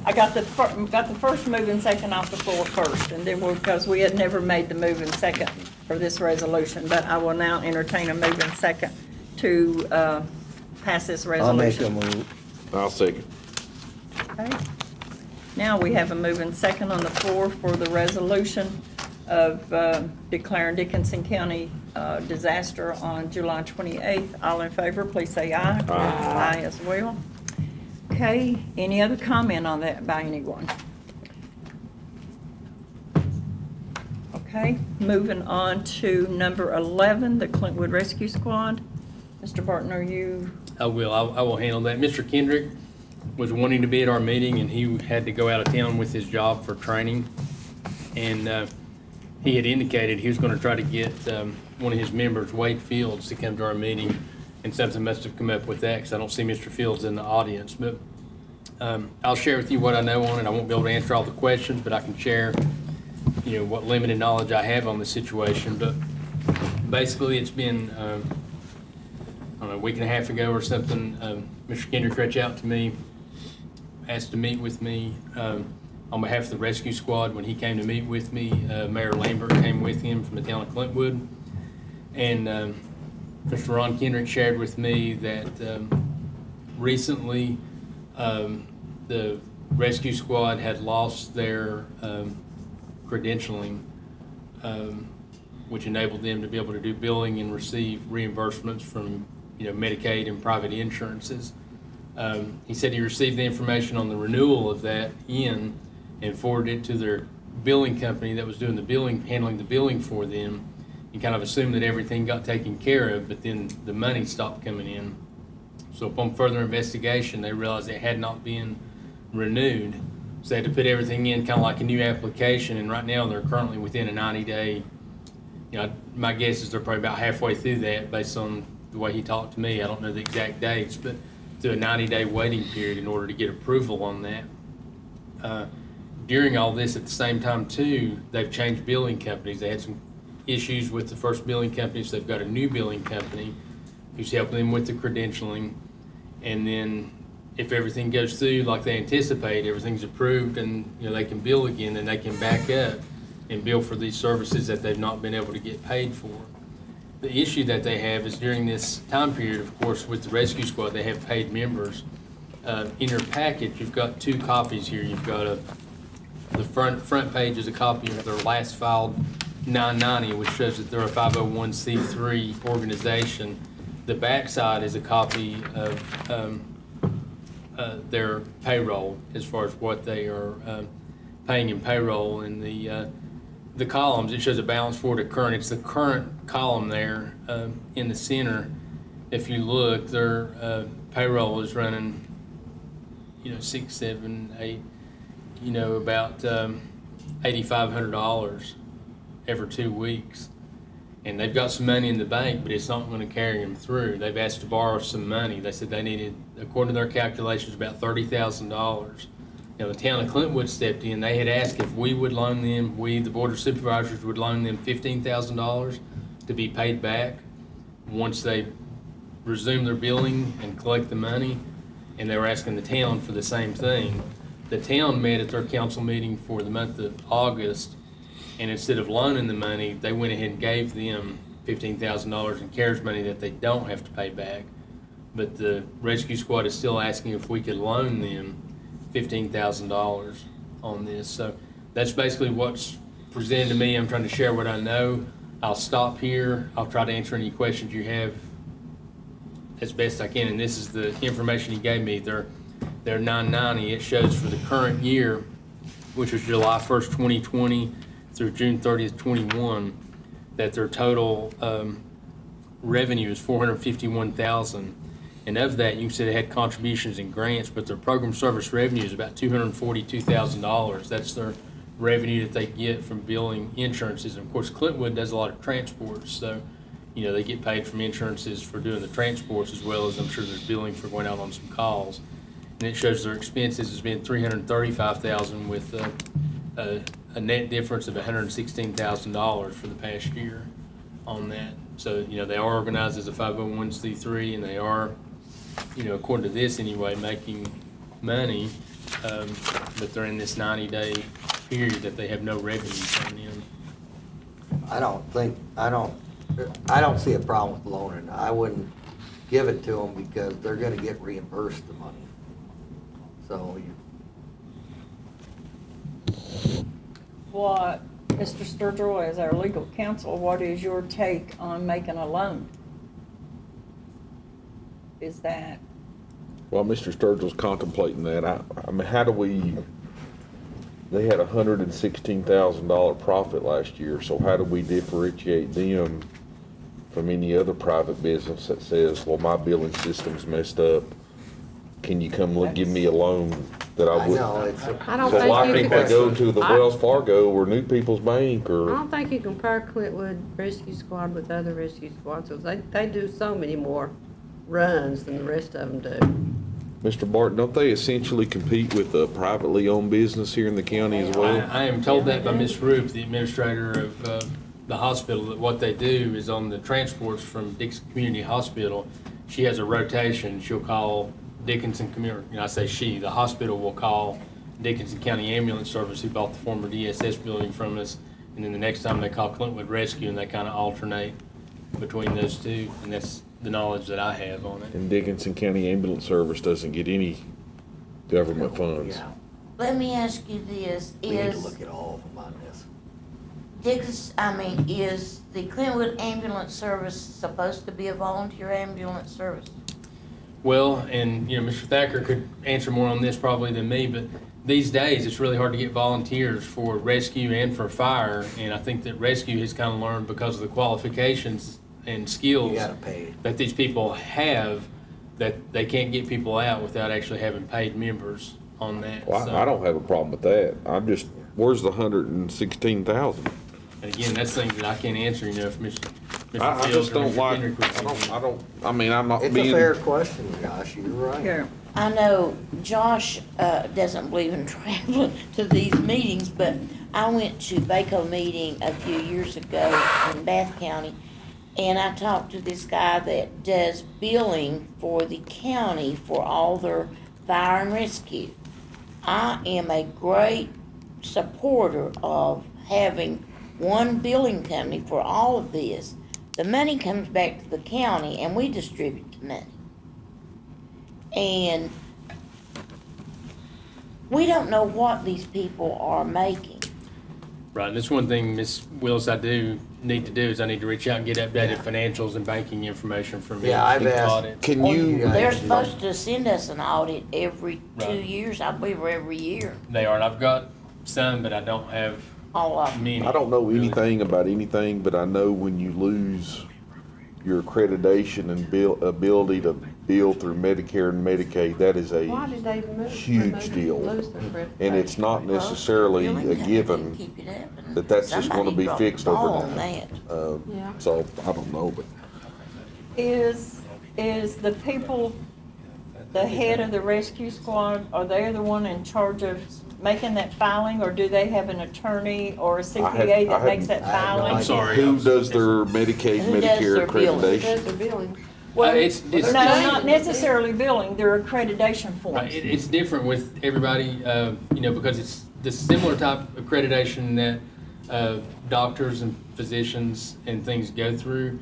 I got the first move and second off the floor first, and then because we had never made the move and second for this resolution, but I will now entertain a move and second to pass this I'll make a resolution. move. I'll second. Okay. Now we have a move and second on the floor for the resolution of declaring Dickinson County disaster on July 28th. All in favor, please say aye. Aye as well. Okay, any other comment on that by anyone? Okay, moving on to number 11, the Clintwood Rescue Squad. Mr. Barton, are you, I will handle that. Mr. Kendrick was wanting to be at our meeting, and he had to go out of town with his job for training. And he had indicated he was gonna try to get one of his members, Wade Fields, to come to our meeting, and something must have come up with that, because I don't see Mr. Fields in the audience. But I'll share with you what I know on it. I won't be able to answer all the questions, but I can share, what limited knowledge I have on the situation. But basically, it's been, I don't know, a week and a half ago or something, Mr. Kendrick reached out to me, asked to meet with me on behalf of the rescue squad. When he came to meet with me, Mayor Lambert came with him from the town of Clintwood. And Mr. Ron Kendrick shared with me that recently the rescue squad had lost their credentialing, which enabled them to be able to do billing and receive reimbursements from Medicaid and private insurances. He said he received the information on the renewal of that and forwarded it to their billing company that was doing the billing, handling the billing for them, and kind of assumed that everything got taken care of, but then the money stopped coming in. So upon further investigation, they realized it had not been renewed. So they had to put everything in kind of like a new application, and right now they're currently within a 90-day, my guess is they're probably about halfway through that based on the way he talked to me. I don't know the exact dates, but through a 90-day waiting period in order to get approval on that. During all this, at the same time too, they've changed billing companies. They had some issues with the first billing company, so they've got a new billing company who's helping them with the credentialing. And then if everything goes through like they anticipate, everything's approved and, they can bill again, then they can back up and bill for these services that they've not been able to get paid for. The issue that they have is during this time period, of course, with the rescue squad, they have paid members. In your packet, you've got 2 copies here. You've got the front page is a copy of their last filed 990, which shows that they're a 501c3 organization. The back side is a copy of their payroll as far as what they are paying in payroll. And the columns, it shows a balance forward to current. It's the current column there in the center. If you look, their payroll is running, 6, 7, 8, about $8,500 every 2 weeks. And they've got some money in the bank, but it's not going to carry them through. They've asked to borrow some money. They said they needed, according to their calculations, about $30,000. The town of Clintwood stepped in. They had asked if we would loan them, the Board of Supervisors would loan them $15,000 to be paid back once they resume their billing and collect the money. And they were asking the town for the same thing. The town met at their council meeting for the month of August, and instead of loaning the money, they went ahead and gave them $15,000 in CARES money that they don't have to pay back. But the rescue squad is still asking if we could loan them $15,000 on this. So that's basically what's presented to me. I'm trying to share what I know. I'll stop here. I'll try to answer any questions you have as best I can. And this is the information he gave me. Their 990, it shows for the current year, which was July 1st, 2020 through June 30th, 21, that their total revenue is $451,000. And of that, you can see they had contributions and grants, but their program service revenue is about $242,000. That's their revenue that they get from billing insurances. And of course, Clintwood does a lot of transports, so they get paid from insurances for doing the transports, as well as I'm sure there's billing for going out on some calls. And it shows their expenses has been $335,000 with a net difference of $116,000 for the past year on that. So they are organized as a 501c3, and they are, according to this anyway, making money, but they're in this 90-day period that they have no revenue coming in. I don't see a problem with loaning. I wouldn't give it to them because they're gonna get reimbursed the money. So, What, Mr. Sturgill, as our legal counsel, what is your take on making a loan? Is that, Well, Mr. Sturgill's contemplating that. I mean, how do we, they had $116,000 profit last year, so how do we differentiate them from any other private business that says, well, my billing system's messed up, can you come give me a loan that I I would? know, it's, I don't So a lot of think you people can, go to the I- Wells Fargo or New People's Bank I or, don't think you compare Clintwood Rescue Squad with other rescue squads, 'cause they do so many more runs than the rest of them do. Mr. Barton, don't they essentially compete with a privately owned business here in the county as well? I am told that by Ms. Roop, the administrator of the hospital, that what they do is on the transports from Dixon Community Hospital, she has a rotation. She'll call Dickinson Community, I say she, the hospital will call Dickinson County Ambulance Service, who bought the former DSS building from us, and then the next time they call Clintwood Rescue, and they kind of alternate between those two, and that's the knowledge that I have on it. And Dickinson County Ambulance Service doesn't get any government funds. yeah, Let me ask you this, we need to is look at all of them on this. is the Clintwood Ambulance Service supposed to be a volunteer ambulance service? Well, and, Mr. Thacker could answer more on this probably than me, but these days, it's really hard to get volunteers for rescue and for fire, and I think that rescue has kind of learned, because of the qualifications and skills You gotta pay. that these people have, that they can't get people out without actually having paid members on that. Well, So, I don't have a problem with that. I'm just, where's the 116,000? and again, that's things that I can't answer, if Mr. I Fields just or don't Mr. like, Kendrick was I'm not It's a being. fair question, Josh, you're right. here, I know Josh doesn't believe in traveling to these meetings, but I went to BACO meeting a few years ago in Bath County, and I talked to this guy that does billing for the county for all their fire and rescue. I am a great supporter of having one billing company for all of this. The money comes back to the county and we distribute the money. And we don't know what these people are making. Right, and that's one thing, Ms. Willis, I do need to do is I need to reach out and get updated financials and banking information from you. Yeah, I've Each asked- audit. Can you, They're supposed to send us an audit every 2 Right. years, I believe, or every year, They are, and I've got some, but I don't have all of them. many. I don't know really. anything about anything, but I know when you lose your accreditation and ability to bill through Medicare and Medicaid, that is Why a did they huge deal. lose their accreditation? And it's not necessarily Billing a company given keep it up, and that that's just gonna somebody be dropped the fixed ball on overnight. that. Yeah. So, I don't know, but Is the people, the head of the rescue squad, are they the one in charge of making that filing, or do they have an attorney or a CPA that makes that I have no filing? I'm sorry. who does their Medicaid, Who does Medicare their billing? Who does accreditation? their billing? Well, It's- no, it's- not necessarily billing, their accreditation Right, forms. it's different with everybody, because it's the similar type of accreditation that doctors and physicians and things go through.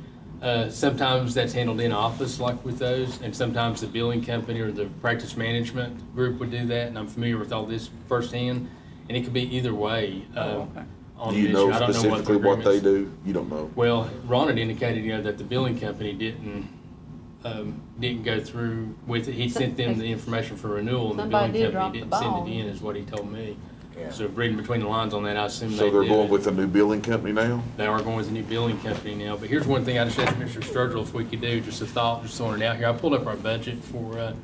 Sometimes that's handled in office like with those, and sometimes the billing company or the practice management group would do that, and I'm familiar with all this firsthand, and it could be either way. On Do you the know issue. I don't know what the specifically what they agreements- do? You don't know. Well, Ron had indicated, that the billing company didn't go through with it. He sent them the information for renewal, and the Somebody billing did drop company the didn't send ball. it in, is what he told me. So reading between the lines on that, I assume So they they're did going it. with a new billing company now? They are going with a new billing company now. But here's one thing I just asked Mr. Sturgill if we could do, just a thought, just throwing it out here. I pulled up our budget for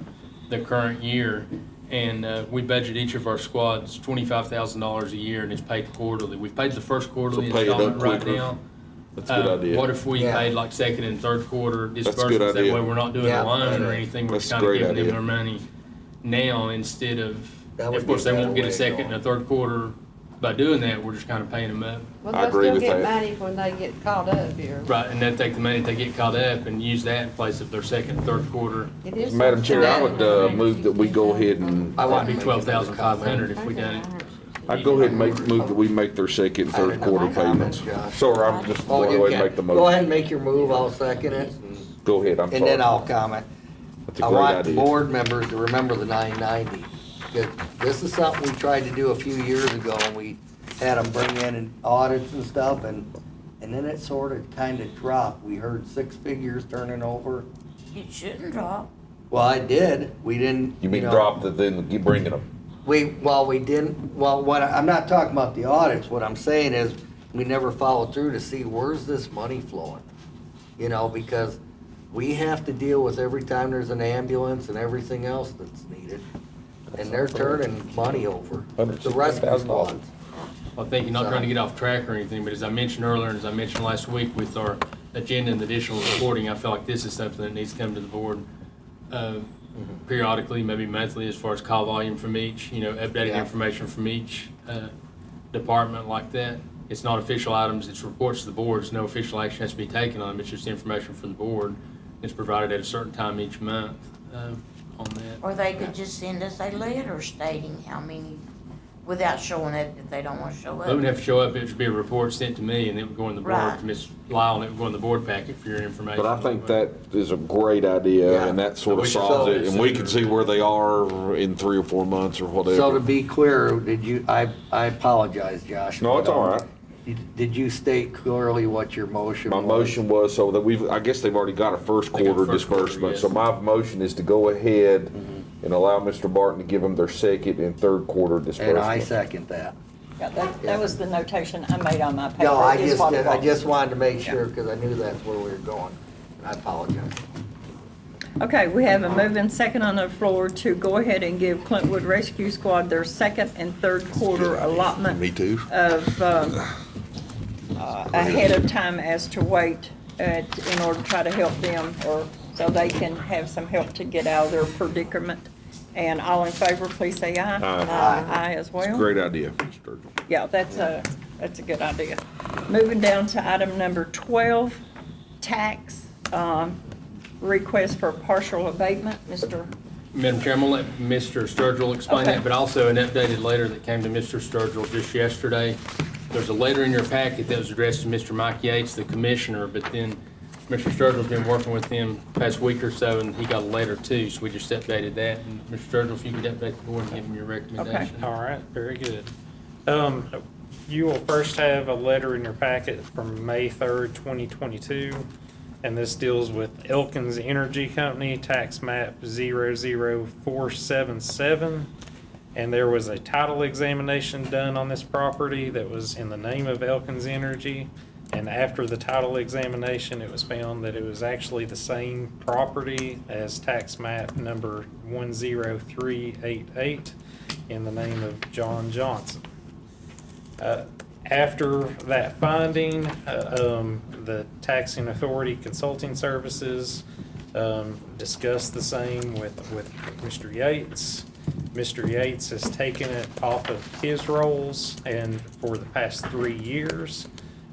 the current year, and we budget each of our squads $25,000 a year, and it's paid quarterly. We've paid the first quarterly pay it up installment right quicker. now. That's a good idea. What if we Yeah. paid like second and third quarter a good disbursements? That idea. way we're not doing Yeah. a loan or anything. We're That's just a kind of great giving them idea. their money now instead of, That would of course, be a they won't better get a way of second going. and a third quarter. By doing that, we're just kind of paying them up. Well, I they'll agree still with get that. money when they get called up here. Right, and then take the money they get caught up and use that in place of their second, and third quarter. It is Madam Chair, I something. would move that we go ahead and, I want That'd to be make another $12,500 if we Okay, done it. all right. I'd go ahead and move that we make their second and I had third another quarter comment, payments. Josh. Sorry, I'm just Oh, going you away and can. make the Go ahead motion. and make your move, I'll second it, Go ahead, I'm sorry. and then I'll comment. That's a I great want idea. board members to remember the 990. This is something we tried to do a few years ago, and we had them bring in audits and stuff, and then it sort of kind of dropped. We heard 6 figures turning over. It shouldn't drop. Well, I did, we didn't, You mean know, drop the, then you bringing them? we didn't, I'm not talking about the audits, what I'm saying is, we never followed through to see where's this money flowing? Because we have to deal with every time there's an ambulance and everything else that's needed. And they're turning money over, the rescue $160,000. squads. I think you're not trying to get off track or anything, but as I mentioned earlier, and as I mentioned last week with our agenda and additional reporting, I feel like this is something that needs to come to the board periodically, maybe monthly, as far as call volume from each, updated Yeah. information from each department like that. It's not official items, it's reports to the board, so no official action has to be taken on them, it's just information from the board. It's provided at a certain time each month on that. Or they could just send us a letter stating how many, without showing up if they don't want to show They wouldn't up. have to show up, it would be a report sent to me, and it would go in the board, Right. to Ms. Lyle, and it would go in the board packet for your information. But I think that is a great idea, Yeah. and that sort of We should solves solve it, it and we sooner. can see where they are in 3 or 4 months or So to whatever. be clear, I apologize, Josh. No, it's but, all right. Did you state clearly what your motion My was? motion was so that I guess they've already got a first They got quarter first quarter, disbursement. yes. So my motion is to go ahead and allow Mr. Barton to give them their second and third quarter And I disbursement. second that. Yeah, that was the notation I made on my paper. No, I is what it I was. just wanted to make sure, because I knew that's where we were going. I apologize. Okay, we have a move and second on the floor to go ahead and give Clintwood Rescue Squad their second and third quarter allotment Me too. of, ahead of time as to wait in order to try to help them, or so they can have some help to get out of their predicament. And all in favor, please say aye. Aye. Aye as well. Great idea, Mr. Sturgill. Yeah, that's a good idea. Moving down to item number 12, tax, request for partial abatement. Mr. Madam Chair, I'm gonna let Mr. Sturgill explain Okay. that, but also an updated letter that came to Mr. Sturgill just yesterday. There's a letter in your packet that was addressed to Mr. Mike Yates, the commissioner, but then Mr. Sturgill's been working with him the past week or so, and he got a letter too, so we just updated that. And Mr. Sturgill, if you could update the board and give him your recommendation. All right, very good. You will first have a letter in your packet from May 3rd, 2022, and this deals with Elkins Energy Company, tax map 00477. And there was a title examination done on this property that was in the name of Elkins Energy. And after the title examination, it was found that it was actually the same property as tax map number 10388 in the name of John Johnson. After that finding, the taxing authority consulting services discussed the same with Mr. Yates. Mr. Yates has taken it off of his roles and for the past 3 years,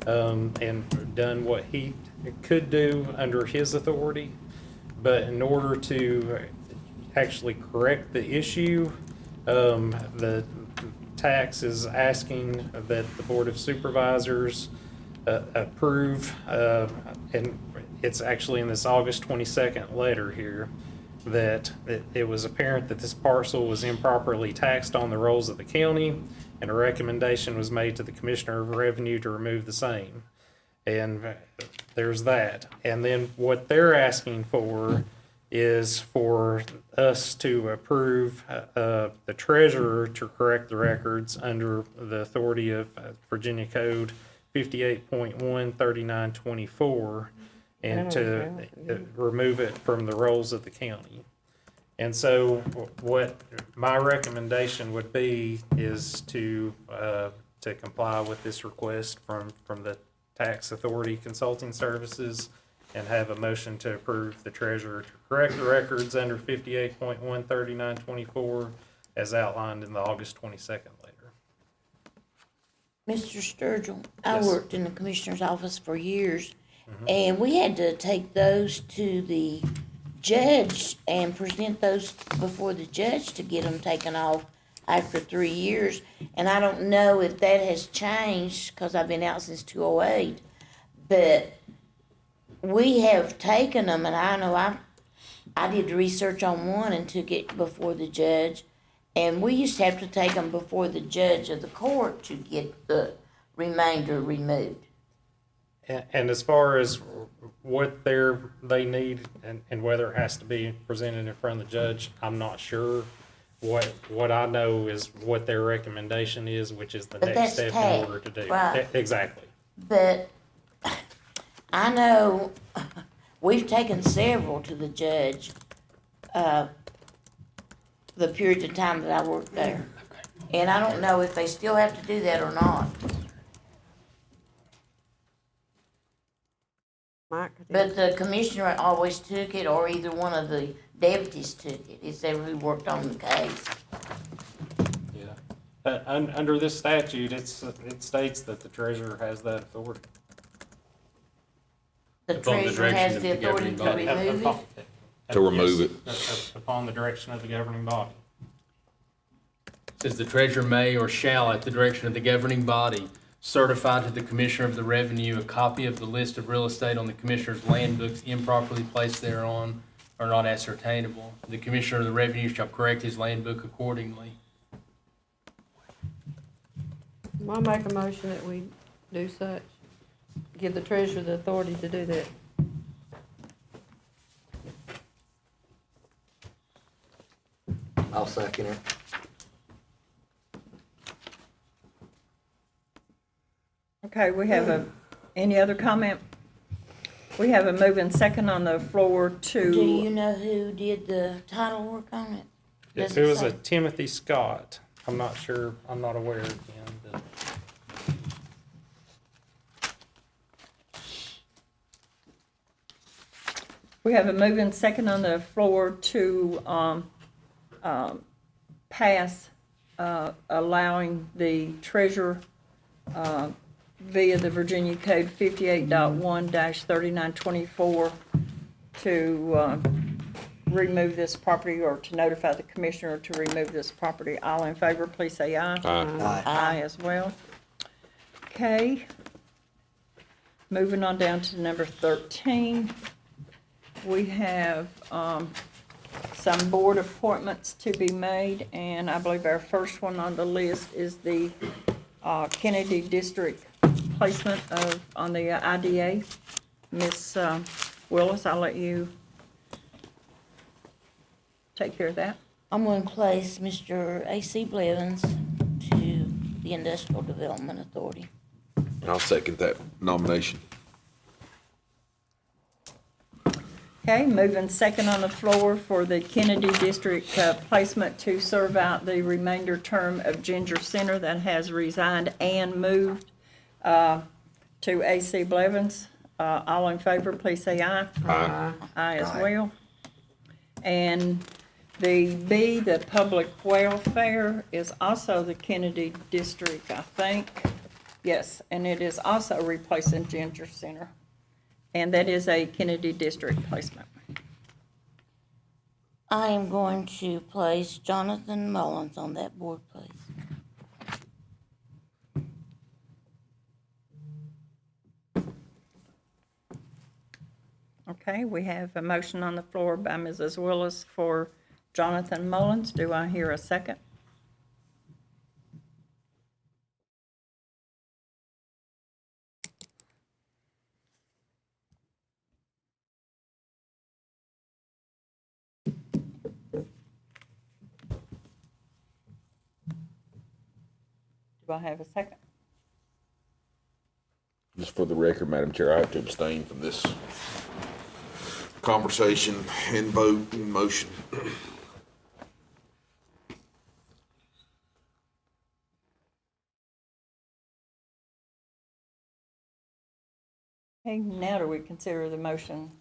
and done what he could do under his authority. But in order to actually correct the issue, the tax is asking that the Board of Supervisors approve, and it's actually in this August 22nd letter here, that it was apparent that this parcel was improperly taxed on the rolls of the county, and a recommendation was made to the Commissioner of Revenue to remove the same. And there's that. And then what they're asking for is for us to approve the treasurer to correct the records under the authority of Virginia Code 58.13924, and to remove it from the rolls of the county. And so what my recommendation would be is to comply with this request from the Tax Authority Consulting Services and have a motion to approve the treasurer to correct the records under 58.13924 as outlined in the August 22nd letter. Mr. Sturgill, I Yes. worked in the commissioner's office for years, and we had to take those to the judge and present those before the judge to get them taken off after 3 years. And I don't know if that has changed, because I've been out since 2008, but we have taken them, and I know I did research on one and took it before the judge, and we used to have to take them before the judge of the court to get the remainder removed. And as far as what they need and whether it has to be presented in front of the judge, I'm not sure. What I know is what their recommendation is, which is the But next that's step in tax, order to do. right. Exactly. But I know we've taken several to the judge, the period of time that I worked there. And I don't know if they still have to do that or not. Mike? But the commissioner always took it, or either one of the deputies took it. It's they who worked on the case. Yeah. Under this statute, it states that the treasurer has that authority. The Upon the treasurer direction has of the the authority to governing body. remove it. To remove it. Upon the direction of the governing body. Says the treasurer may or shall, at the direction of the governing body, certify to the Commissioner of the Revenue a copy of the list of real estate on the Commissioner's land books improperly placed thereon or not ascertainable. The Commissioner of the Revenue shall correct his land book accordingly. I'll make a motion that we do such. Give the treasurer the authority to do that. I'll second it. Okay, we have any other comment? We have a moving second on the floor Do you to, know who did the title work on it? Does It was say? a Timothy Scott. I'm not sure, I'm not aware of him, but. we have a moving second on the floor to pass allowing the treasurer via the Virginia Code 58.1-3924 to remove this property or to notify the commissioner to remove this property. All in favor, please say aye. Aye. Aye as well. Okay. Moving on down to number 13. We have some board appointments to be made, and I believe our first one on the list is the Kennedy District placement on the IDA. Ms. Willis, I'll let you take care of that. I'm going to place Mr. A.C. Blevins to the Industrial Development Authority. I'll second that nomination. Okay, moving second on the floor for the Kennedy District placement to serve out the remainder term of Ginger Center that has resigned and moved to A.C. Blevins. All in favor, please say aye. Aye. Aye as Aye. well. And the B, the Public Welfare, is also the Kennedy District, I think. Yes, and it is also replacing Ginger Center. And that is a Kennedy District placement. I am going to place Jonathan Mullins on that board, please. Okay, we have a motion on the floor by Mrs. Willis for Jonathan Mullins. Do I hear a second? Do I have a second? Just for the record, Madam Chair, I have to abstain from this conversation and vote and motion. Okay, now do we consider the motion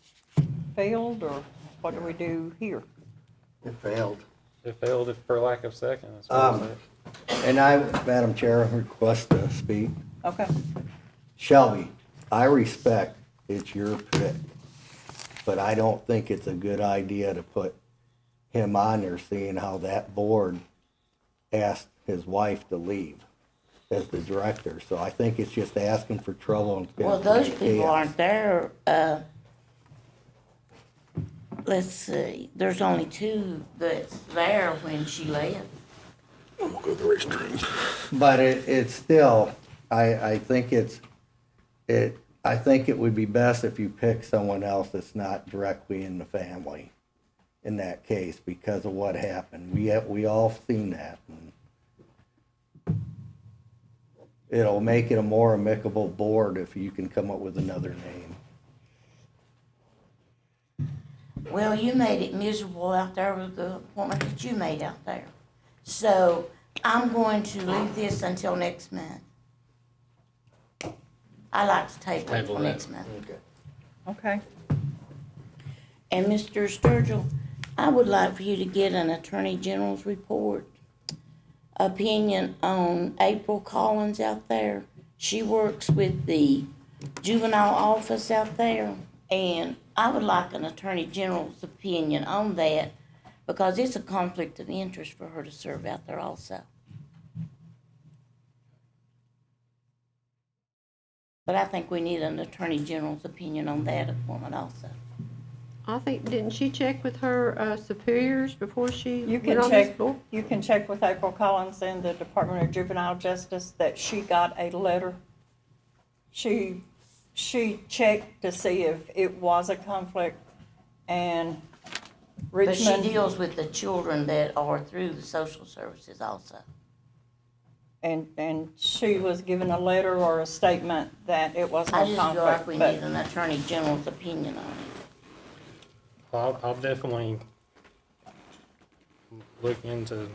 failed, or what do we do here? It failed. It failed for lack of second. That's what I said. And I, Madam Chair, request to speak. Okay, Shelby, I respect it's your pick, but I don't think it's a good idea to put him on there, seeing how that board asked his wife to leave as the director. So I think it's just asking for trouble and it's gonna Well, those create people chaos. aren't there. Let's see, there's only two that's there when she left. I'm gonna go to the restroom. But it's still, I think I think it would be best if you pick someone else that's not directly in the family in that case because of what happened. We all seen that. And it'll make it a more amicable board if you can come up with another name. Well, you made it miserable out there with the appointment that you made out there. So I'm going to leave this until next month. I like to table it Table till that. next month. okay. And Mr. Sturgill, I would like for you to get an Attorney General's report, opinion on April Collins out there. She works with the juvenile office out there, and I would like an Attorney General's opinion on that because it's a conflict of interest for her to serve out there also. But I think we need an Attorney General's opinion on that appointment also. I think, didn't she check with her superiors before she You went can on this check, board? you can check with April Collins and the Department of Juvenile Justice that she got a letter. She checked to see if it was a conflict, and But she Richmond, deals with the children that are through the social services also. and she was given a letter or a statement that it was I no just feel like conflict, we but need an Attorney General's opinion on it. I'll definitely look into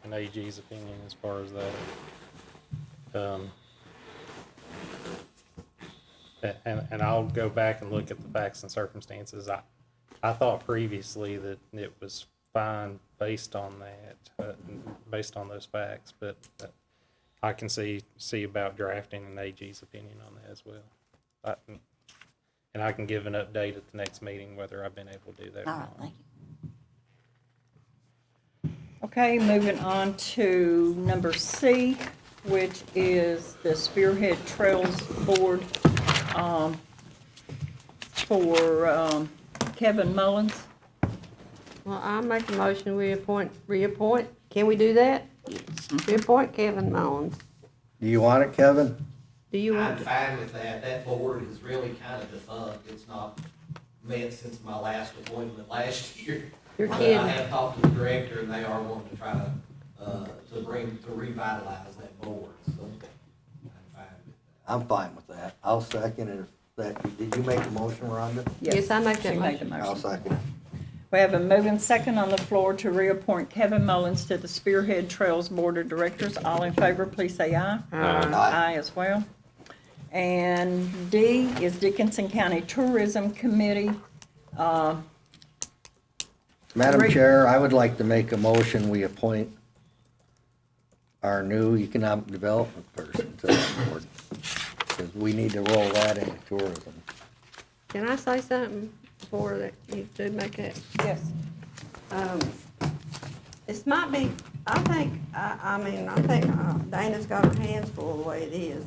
an AG's opinion as far as that. And I'll go back and look at the facts and circumstances. I thought previously that it was fine based on that, based on those facts, but I can see about drafting an AG's opinion on that as well. and I can give an update at the next meeting whether I've been able to do that or All right, not. thank you. Okay, moving on to number C, which is the Spearhead Trails Board, for, Kevin Mullins. Well, I make a motion, we reappoint, can we do that? Reappoint Kevin Mullins. Do you want it, Kevin? Do you I'm want, fine with that. That board is really kind of defunct. It's not met since my last appointment last year. You're But kidding. I have talked to the director and they are wanting to try to revitalize that board, so I'm fine with that. I'm fine with that. I'll second it. Did you make a motion, Rhonda? Yes, I make that She made the I'll motion. second it. We have a moving second on the floor to reappoint Kevin Mullins to the Spearhead Trails Board of Directors. All in favor, please say aye. Aye as well. And D is Dickinson County Tourism Committee. Madam Rick? Chair, I would like to make a motion, we appoint our new economic development person to that board. Because we need to roll that into tourism. can I say something before that you do make that? Yes. This might be, I think Dana's got her hands full the way it is.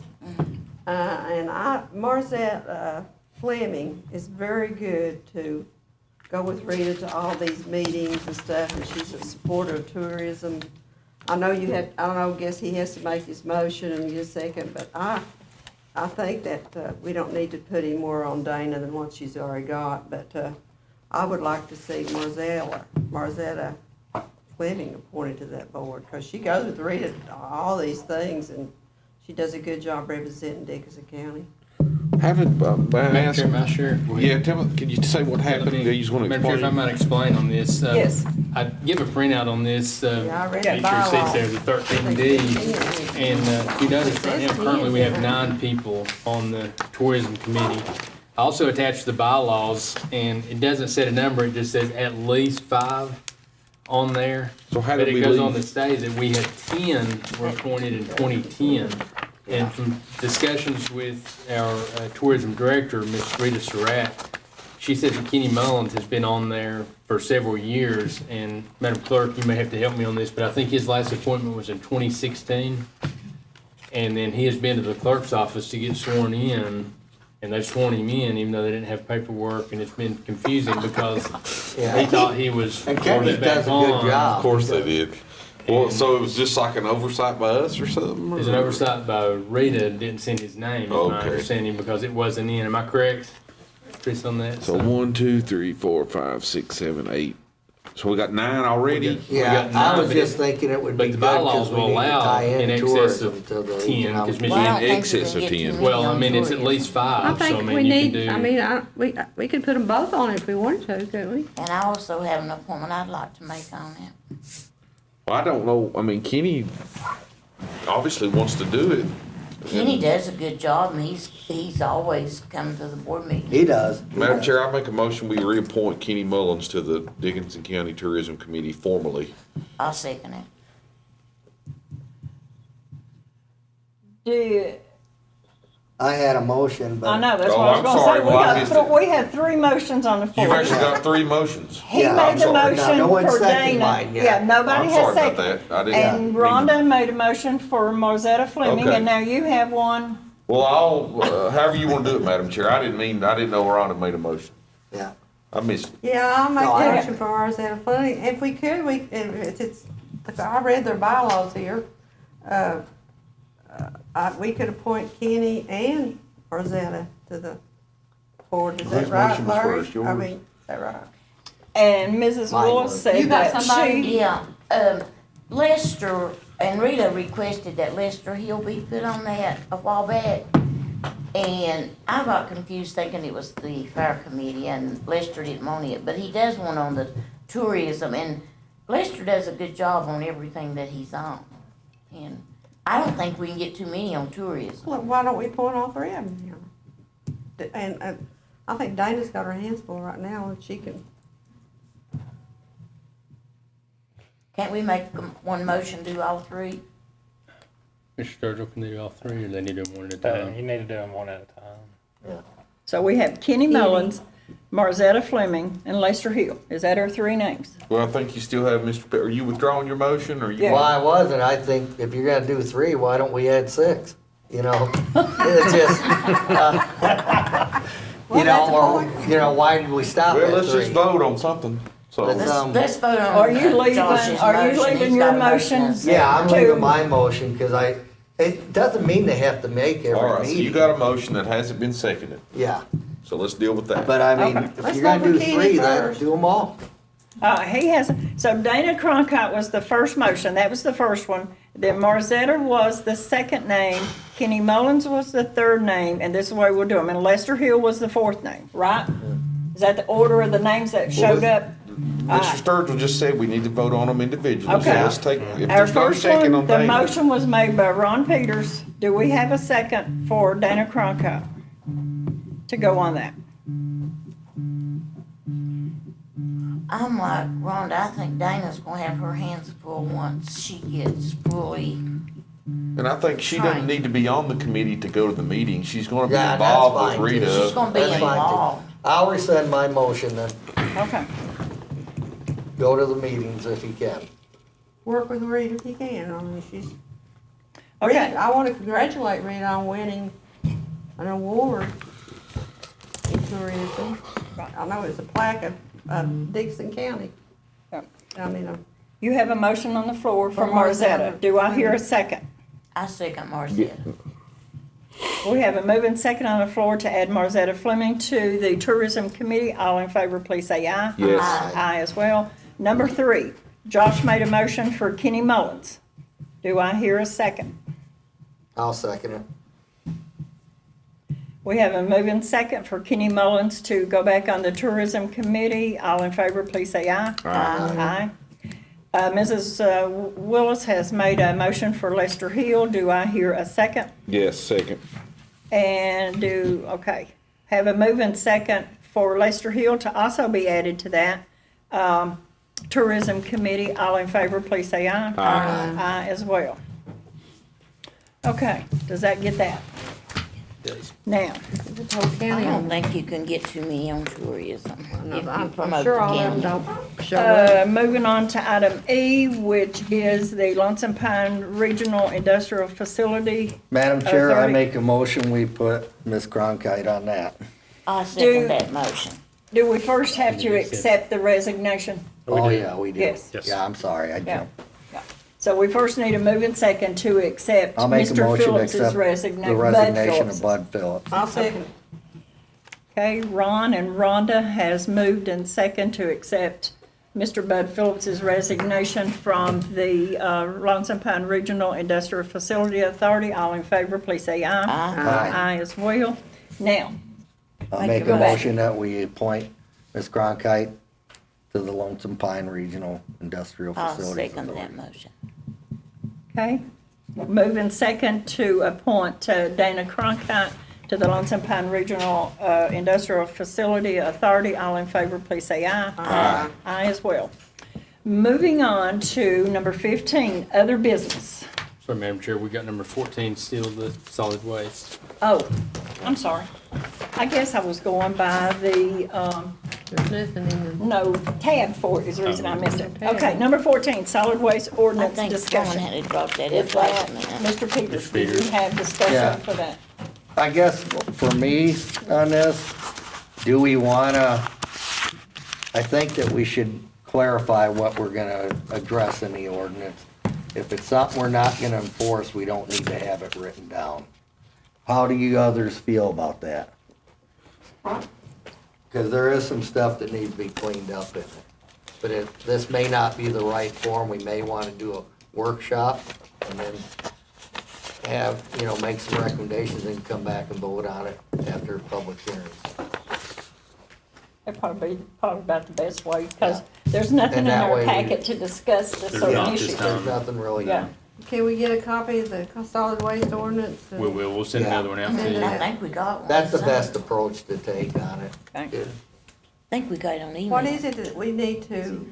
And Marzette Fleming is very good to go with Rita to all these meetings and stuff, and she's a supporter of tourism. I know guess he has to make his motion in a second, but I think that we don't need to put any more on Dana than what she's already got, but I would like to see Marzetta Fleming appointed to that board, because she goes with Rita to all these things, and she does a good job representing Dickinson County. Haven't, may I Madam ask? Chair, am I sure? Go ahead. Yeah, tell me, can you say what happened? Do you just want to Madam Chair, if I explain? might explain on this. Yes. I give a printout on this, Yeah, I read the feature seats there, bylaws. the 13D. And you notice right now, currently, we have 9 people on the tourism committee. I also attached the bylaws, and it doesn't set a number, it just says at least 5 on there. So how did we But it goes on to leave? state that we had 10 were appointed in 2010. And from discussions with our tourism director, Ms. Rita Surratt, she said that Kenny Mullins has been on there for several years. And Madam Clerk, you may have to help me on this, but I think his last appointment was in 2016. And then he has been to the clerk's office to get sworn in, and they've sworn him in, even though they didn't have paperwork, and it's been confusing because he thought he was And sworn Kenny back does a good on. job. Of course they did. Well, so it was just like an oversight by us or something? It was an oversight by Rita, didn't send his name, is my Okay. understanding, because it wasn't in. Am I correct, Chris, on that? So 1, 2, 3, 4, 5, 6, 7, 8. So we got 9 already? Yeah, got I was 9, just thinking it would be But the good bylaws because we will need to allow tie in in excess tourism of to the 10, economic 'cause Ms. Well, I don't In think excess we can of get too 10. many Well, I on mean, it's at tourism. least 5, I so I think we mean, you need, can do. we could put them both on if we wanted to, couldn't we? And I also have an appointment I'd like to make on it. Well, I don't know, I mean, Kenny obviously wants to do it. Kenny does a good job, and he's always come to the board meeting. He does. Madam Chair, I make a motion, we reappoint Kenny Mullins to the Dickinson County Tourism Committee formally. I'll second it. Do, I had a motion, but. I know, that's Oh, what I was I'm gonna sorry. say. Well, I missed it. We had 3 motions on the floor. You've actually got 3 motions. He Yeah, made I'm the sorry. Now, motion no one for seconded Dana. mine yet. Yeah, nobody I'm has sorry about seconded. that. I didn't And mean- Rhonda made a motion for Marzetta Fleming, Okay. and now you have one. Well, however you want to do it, Madam Chair. I didn't know Rhonda made a motion. Yeah. I missed it. Yeah, I'll make No, the I- motion for ours at a funny, if we could, if I read their bylaws here, we could appoint Kenny and Rosetta to the board, is that Whose right, motion was Larry? first, yours? I mean, is that right? And Mrs. Mine Willis was. said You got that somebody? she, Yeah, Lester, and Rita requested that Lester Hill be put on that a while back. And I got confused thinking it was the fire committee, and Lester didn't want it, but he does want on the tourism, and Lester does a good job on everything that he's on. And I don't think we can get too many on tourism. Well, why don't we appoint all 3 of them here? And I think Dana's got her hands full right now, and she can, Can't we make one motion, do all 3? Mr. Sturgill, can they do all 3, or they need to do them one at a time? You need to do them one at a time. So we have Kenny Mullins, Marzetta Fleming, and Lester Hill. Is that our three names? Well, I think you still have Mr. Are you withdrawing your motion, or you? Yeah. Well, I wasn't. I think if you're gonna do 3, why don't we add 6? You know, it's just, you know, or, you know, why did we stop Well, at let's 3? just vote on something, so. Let's, Let's vote on Are you leaving, Josh's are you motion. leaving He's your got a motion? and a Yeah, I'm To- leaving my motion, cause it doesn't mean they have to make All every right, so you meeting. got a motion that hasn't been seconded, Yeah, so let's deal with that. but I mean, Okay. if Let's you're gonna vote for do Kenny 3, then first. do them all. He has, so Dana Cronkite was the first motion, that was the first one. Then Marzetta was the second name, Kenny Mullins was the third name, and this is the way we'll do them. And Lester Hill was the fourth name, right? Is that the order of the names that showed up? Mr. Sturgill just said we need to vote on them individually, so Okay. let's take, if Our there's no first second on one, the Dana. motion was made by Ron Peters. Do we have a second for Dana Cronkite to go on that? I'm like Rhonda, I think Dana's gonna have her hands full once she gets fully. And I think she doesn't Right. need to be on the committee to go to the meeting, she's gonna be Yeah, that's involved with fine, too. Rita. She's gonna be That's fine, too. involved. I'll rescind my motion then. Okay. Go to the meetings if you can. Work with Rita if you can. I mean, she's. Okay. Rita, I want to congratulate Rita on winning an award in tourism. I know it's a plaque of Dixon County. Yep. I mean, You have a motion on the floor for For Marzetta. Marzetta. Do I hear a second? I second Marcia. We have a moving second on the floor to add Marzetta Fleming to the Tourism Committee. All in favor, please say aye. Yes. Aye as well. Number 3, Josh made a motion for Kenny Mullins. Do I hear a second? I'll second it. We have a moving second for Kenny Mullins to go back on the Tourism Committee. All in favor, please say aye. Aye. Mrs. Willis has made a motion for Lester Hill. Do I hear a second? Yes, second. And have a moving second for Lester Hill to also be added to that. Tourism Committee, all in favor, please say aye. Aye. Aye as well. Okay, does that get that? Now, the whole I county don't on that. think you can get to me on tourism if you I'm promote sure the all of them county. don't show up. moving on to item E, which is the Lonesome Pine Regional Industrial Facility. Madam Chair, I Authority. make a motion, we put Ms. Cronkite on that. I Do- second that motion. Do we first have to accept the resignation? Oh, yeah, we do. Yes. Yeah, I'm sorry, I Yeah. jumped. So we first need a moving second to accept I'll make a Mr. motion to Phillips's accept the resignation. resignation of Bud Phillips. I'll second. Okay, Ron and Rhonda has moved and second to accept Mr. Bud Phillips's resignation from the Lonesome Pine Regional Industrial Facility Authority. All in favor, please say aye. Aye. Aye as well. Now, I'll Make make a a motion. motion that we appoint Ms. Cronkite to the Lonesome Pine Regional Industrial I'll Facilities second that Authority. motion. okay, moving second to appoint Dana Cronkite to the Lonesome Pine Regional Industrial Facility Authority. All in favor, please say aye. Aye. Aye as well. Moving on to number 15, other business. Sorry, Madam Chair, we got number 14 still, the solid waste. Oh, I'm sorry. I guess I was going by the, There's nothing in the. no, tab for it is the reason I missed it. Tab. Okay, number 14, solid waste I ordinance think someone discussion. had brought that Is up that, last minute. Mr. Peters, Mr. do you Peters. have Yeah. discussion for that? I guess for me on this, do we wanna, I think that we should clarify what we're gonna address in the ordinance. If it's something we're not gonna enforce, we don't need to have it written down. How do you others feel about that? Cause there is some stuff that needs to be cleaned up in it. But this may not be the right form, we may wanna do a workshop and then have, make some recommendations and come back and vote on it after public hearings. That'd probably about the best way, because there's nothing in And that our way we- packet to discuss the There's certain not issues. this There's time. nothing really. Yeah. Can we get a copy of the solid waste ordinance? and- We'll send Yeah. another one out to And you. I think we got one. That's the somewhere. best approach to take on it. Okay. Yeah. I think we got it on email. What is it that we need to,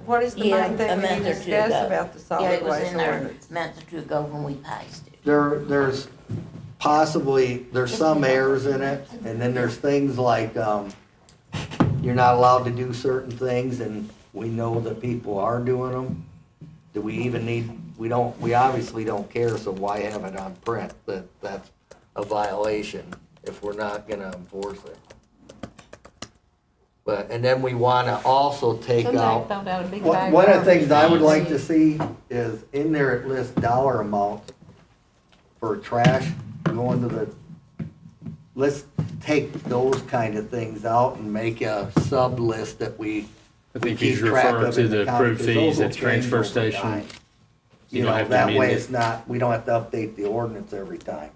what is the Yeah, main thing a we need month to or two discuss ago. about the Yeah, solid it was waste in there ordinance? a month or two ago when we passed it. There's possibly, there's some errors in it, and then there's things like, you're not allowed to do certain things, and we know that people are doing them. Do we even need, we obviously don't care, so why have it on print that that's a violation if we're not gonna enforce it? But, and then we wanna also take Somebody out. found out a big One bag one of the of things I would garbage. like to see is in there it lists dollar amounts for trash going to the, let's take those kind of things out and make a sub list that we I think keep he's track referring of to in the the county, approved 'cause fees those will at the transfer change over station. time. You You don't know, have to that amend way it. it's not, we don't have to update the ordinance every time.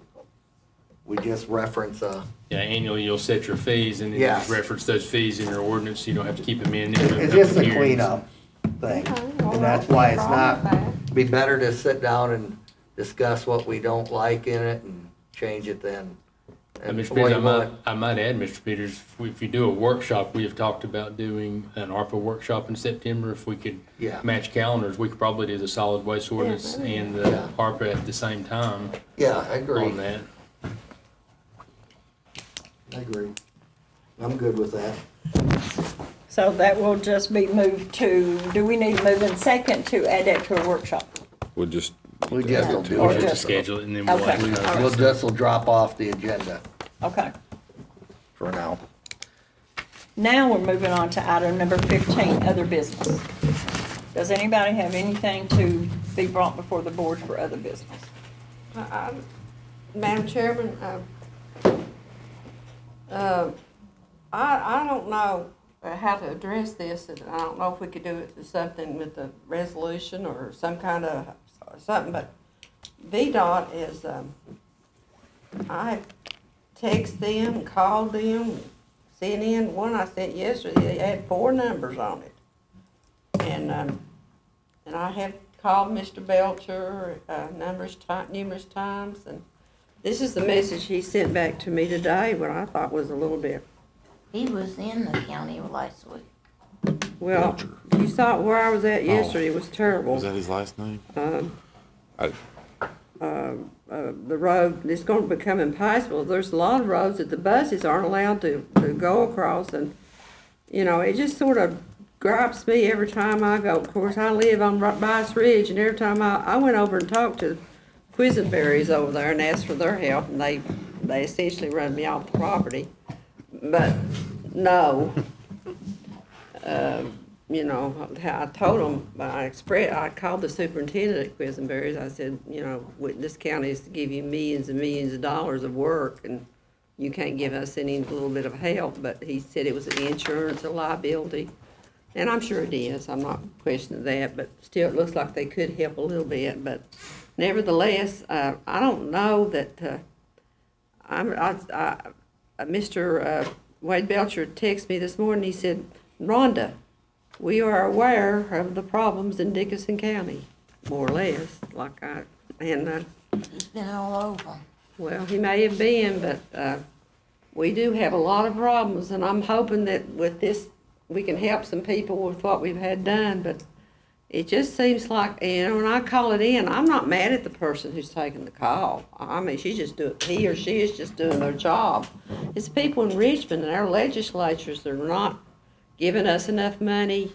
We just reference Yeah, annually you'll set your fees and then you Yes. just reference those fees in your ordinance, so you don't have to keep them in. it's just a cleanup thing. Okay, well, And that's I don't why see a it's problem not, with that. be better to sit down and discuss what we don't like in it and change it then. And Mr. what Peters, you want- I might add, Mr. Peters, if you do a workshop, we have talked about doing an ARPA workshop in September. If we could Yeah. match calendars, we could probably do the solid waste ordinance that'd be and the Yeah. ARPA at the same time Yeah, I agree. on that. I agree. I'm good with that. So that will just be moved to, do we need to move in second to add that to a workshop? We'll just. We just will do Or We'll it. have to just- schedule it and then we'll Okay. advertise. We'll just will drop off the agenda Okay. for now. Now we're moving on to item number 15, other business. Does anybody have anything to be brought before the board for other business? Madam Chairman, I don't know how to address this, and I don't know if we could do it with something with the resolution or some kind of, something, but VDOT is, I text them, called them, sent in, one I sent yesterday, they had 4 numbers on it. And I have called Mr. Belcher, numerous times, and this is the message he sent back to me today, what I thought was a little bit, He was in the county last week. well, you saw where I was at yesterday, it was terrible. Was that his last name? I- The road, it's gonna become impassable. There's a lot of roads that the buses aren't allowed to go across, and, you know, it just sort of gripes me every time I go. Of course, I live on Bias Ridge, and every time I went over and talked to Quisenberries over there and asked for their help, and they essentially run me off the property. But, no. You know, I told them, I called the superintendent at Quisenberries, I said, you know, this county is to give you millions and millions of dollars of work, and you can't give us any little bit of help, but he said it was an insurance, a liability, and I'm sure it is, I'm not questioning that, but still, it looks like they could help a little bit, but nevertheless, I don't know that, Mr. Wade Belcher texted me this morning, he said, Rhonda, we are aware of the problems in Dickinson County, more or less, He's been all over. well, he may have been, but, we do have a lot of problems, and I'm hoping that with this, we can help some people with what we've had done, but it just seems like, you know, when I call it in, I'm not mad at the person who's taking the call. I mean, he or she is just doing their job. It's people in Richmond and our legislatures that are not giving us enough money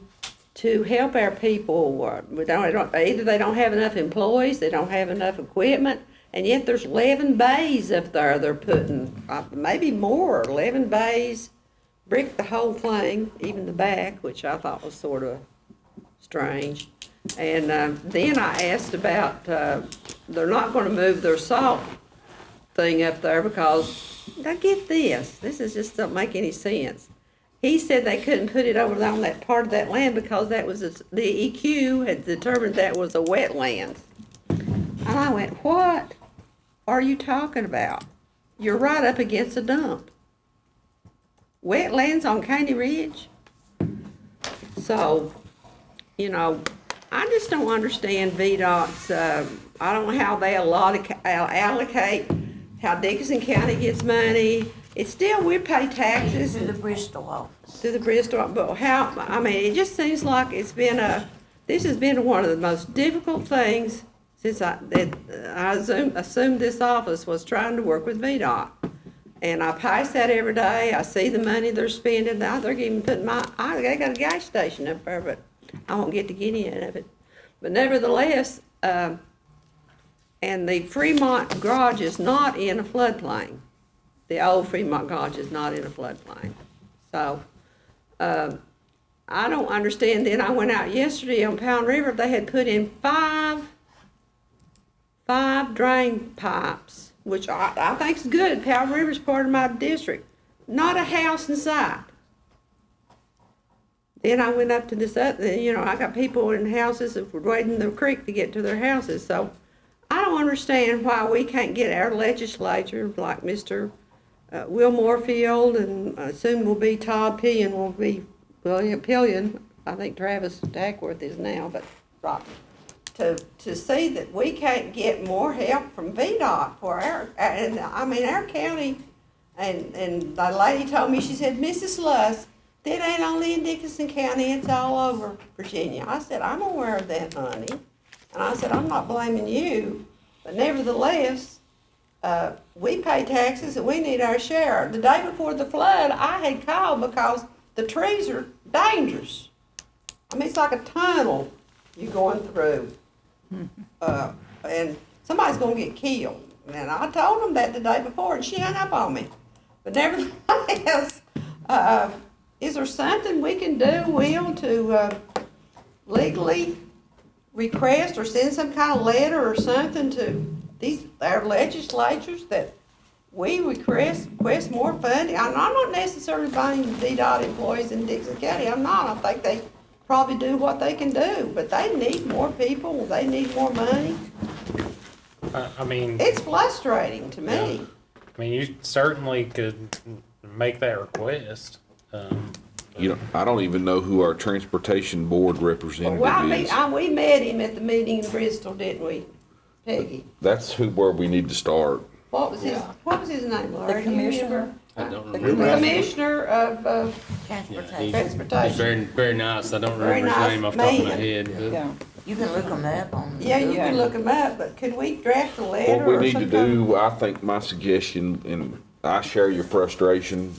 to help our people. Either they don't have enough employees, they don't have enough equipment, and yet there's 11 bays up there they're putting, maybe more, 11 bays, brick the whole thing, even the back, which I thought was sort of strange. And then I asked about, they're not going to move their salt thing up there because, now get this just don't make any sense. He said they couldn't put it over on that part of that land because that was, the EQ had determined that was a wetland. And I went, what are you talking about? You're right up against a dump. Wetlands on Caney Ridge? So, you know, I just don't understand VDOT's, I don't know how they allocate, how Dickinson County gets money. It's still, we pay taxes To the Bristol office. to the Bristol, but how, I mean, it just seems like this has been one of the most difficult things since I assumed this office, was trying to work with VDOT. And I pass that every day, I see the money they're spending, now they're even putting they got a gas station up there, but I won't get to get any of it. But nevertheless, and the Fremont garage is not in a floodplain. The old Fremont garage is not in a floodplain. So, I don't understand. Then I went out yesterday on Pound River, they had put in five drain pipes, which I think is good. Pound River's part of my district. Not a house in sight. Then I went up to this other, I got people in houses that were wading the creek to get to their houses. So I don't understand why we can't get our legislature, like Mr. Will Morefield, and soon will be Todd Pillion, Pillion, I think Travis Dackworth is now, but right. To see that we can't get more help from VDOT for our county, and the lady told me, she said, Mrs. Luss, that ain't only in Dickinson County, it's all over Virginia. I said, I'm aware of that, honey. And I said, I'm not blaming you, but nevertheless, we pay taxes and we need our share. The day before the flood, I had called because the trees are dangerous. I mean, it's like a tunnel you're going through. And somebody's gonna get killed. And I told them that the day before, and she hung up on me. But nevertheless, is there something we can do, Will, to legally request or send some kind of letter or something to our legislatures that we request more funding? I'm not necessarily blaming VDOT employees in Dixon County. I'm not. I think they probably do what they can do, but they need more people. They need more money. I mean, It's frustrating to me. yeah. I mean, you certainly could make that request. I don't even know who our transportation board representative Well, is. we met him at the meeting in Bristol, didn't we, Peggy? That's where we need to start. What was his name, Laura? The Do you remember? commissioner? I don't The remember. commissioner of Transportation. He's transportation. very, very nice. I don't Very remember his nice name off the top of my man. head. But Yeah. You can look them up on. Yeah, you can look him up, but could we draft a letter What we or need to something? do, I think my suggestion, and I share your frustration,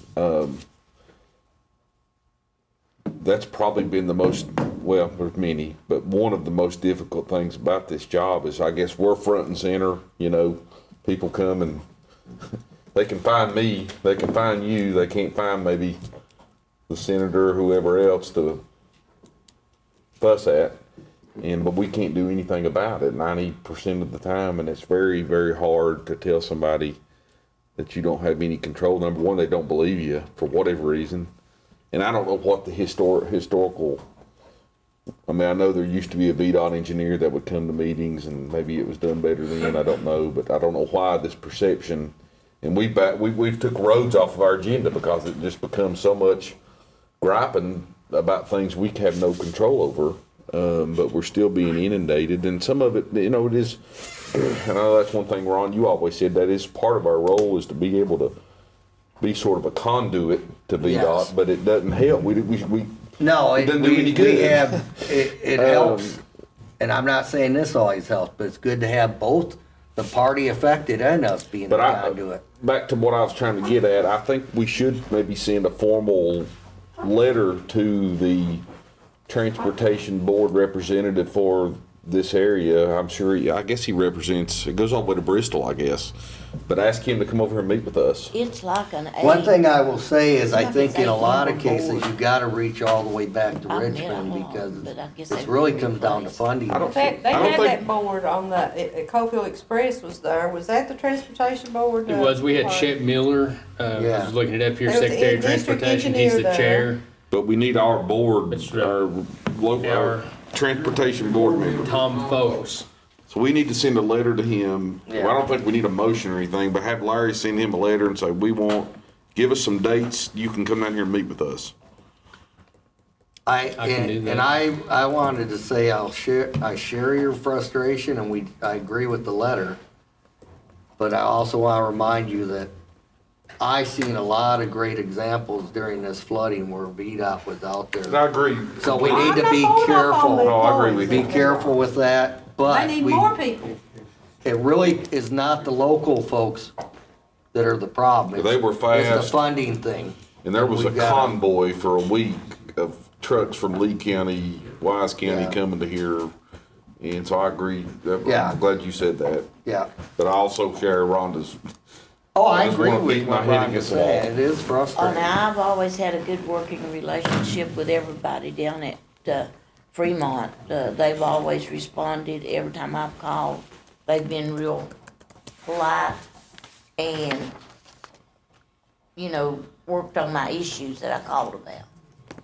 that's probably been the most, well, there's many, but one of the most difficult things about this job is, I guess, we're front and center, people come and they can find me, they can find you, they can't find maybe the senator or whoever else to fuss at. But we can't do anything about it 90% of the time, and it's very, very hard to tell somebody that you don't have any control. Number one, they don't believe you for whatever reason. And I don't know what the historical, I mean, I know there used to be a VDOT engineer that would come to meetings, and maybe it was done better then, I don't know, but I don't know why this perception, and we've took roads off of our agenda because it just becomes so much griping about things we have no control over. But we're still being inundated, and some of it, it is, I know that's one thing, Ron, you always said that is part of our role, is to be able to be sort of a conduit to VDOT, Yes. but it doesn't help. No, It doesn't do any we good. have, it helps, and I'm not saying this always helps, but it's good to have both the party affected and us being the But conduit. back to what I was trying to get at, I think we should maybe send a formal letter to the transportation board representative for this area. I'm sure, I guess he represents, it goes all the way to Bristol, I guess. But ask him to come over here and meet with us. It's like an eight. One thing I will say is, I Sometimes think in a they lot of keep 'em cases, bored. you gotta reach all the way back to I mean, Richmond, I know, because but I guess this they really would comes down to replace. funding. I don't- They I don't had think- that board on the, Cofield Express was there. Was that the transportation board? it was, we had or- Shep Miller, I Yeah. was looking it up here, There was Secretary of a district Transportation, he's the engineer there. chair. But we need our board, That's right. our Our- transportation board member. Tom Folks. So we need to send a letter to him. Yeah. Well, I don't think we need a motion or anything, but have Larry send him a letter and say, give us some dates, you can come down here and meet with us. I can do that. And I wanted to say, I share your frustration, and I agree with the letter. But I also wanna remind you that I seen a lot of great examples during this flooding where VDOT was out there. I agree. So we need to be I'm not going off on careful. the No, I agree with Be you. careful with that. But They need we- more people. It really is not the local folks that are the problem. They were It's fast. the funding thing. And there was a We gotta- convoy for a week of trucks from Lee County, Wise County Yeah. coming to here. And so I agree. Yeah. I'm glad you said that. Yeah. But I also share Rhonda's. Oh, I I just agree wanna with beat my what head Rhonda's against the wall. saying. It is Oh, frustrating. now, I've always had a good working relationship with everybody down at Fremont. They've always responded every time I've called. They've been real polite and, worked on my issues that I called about.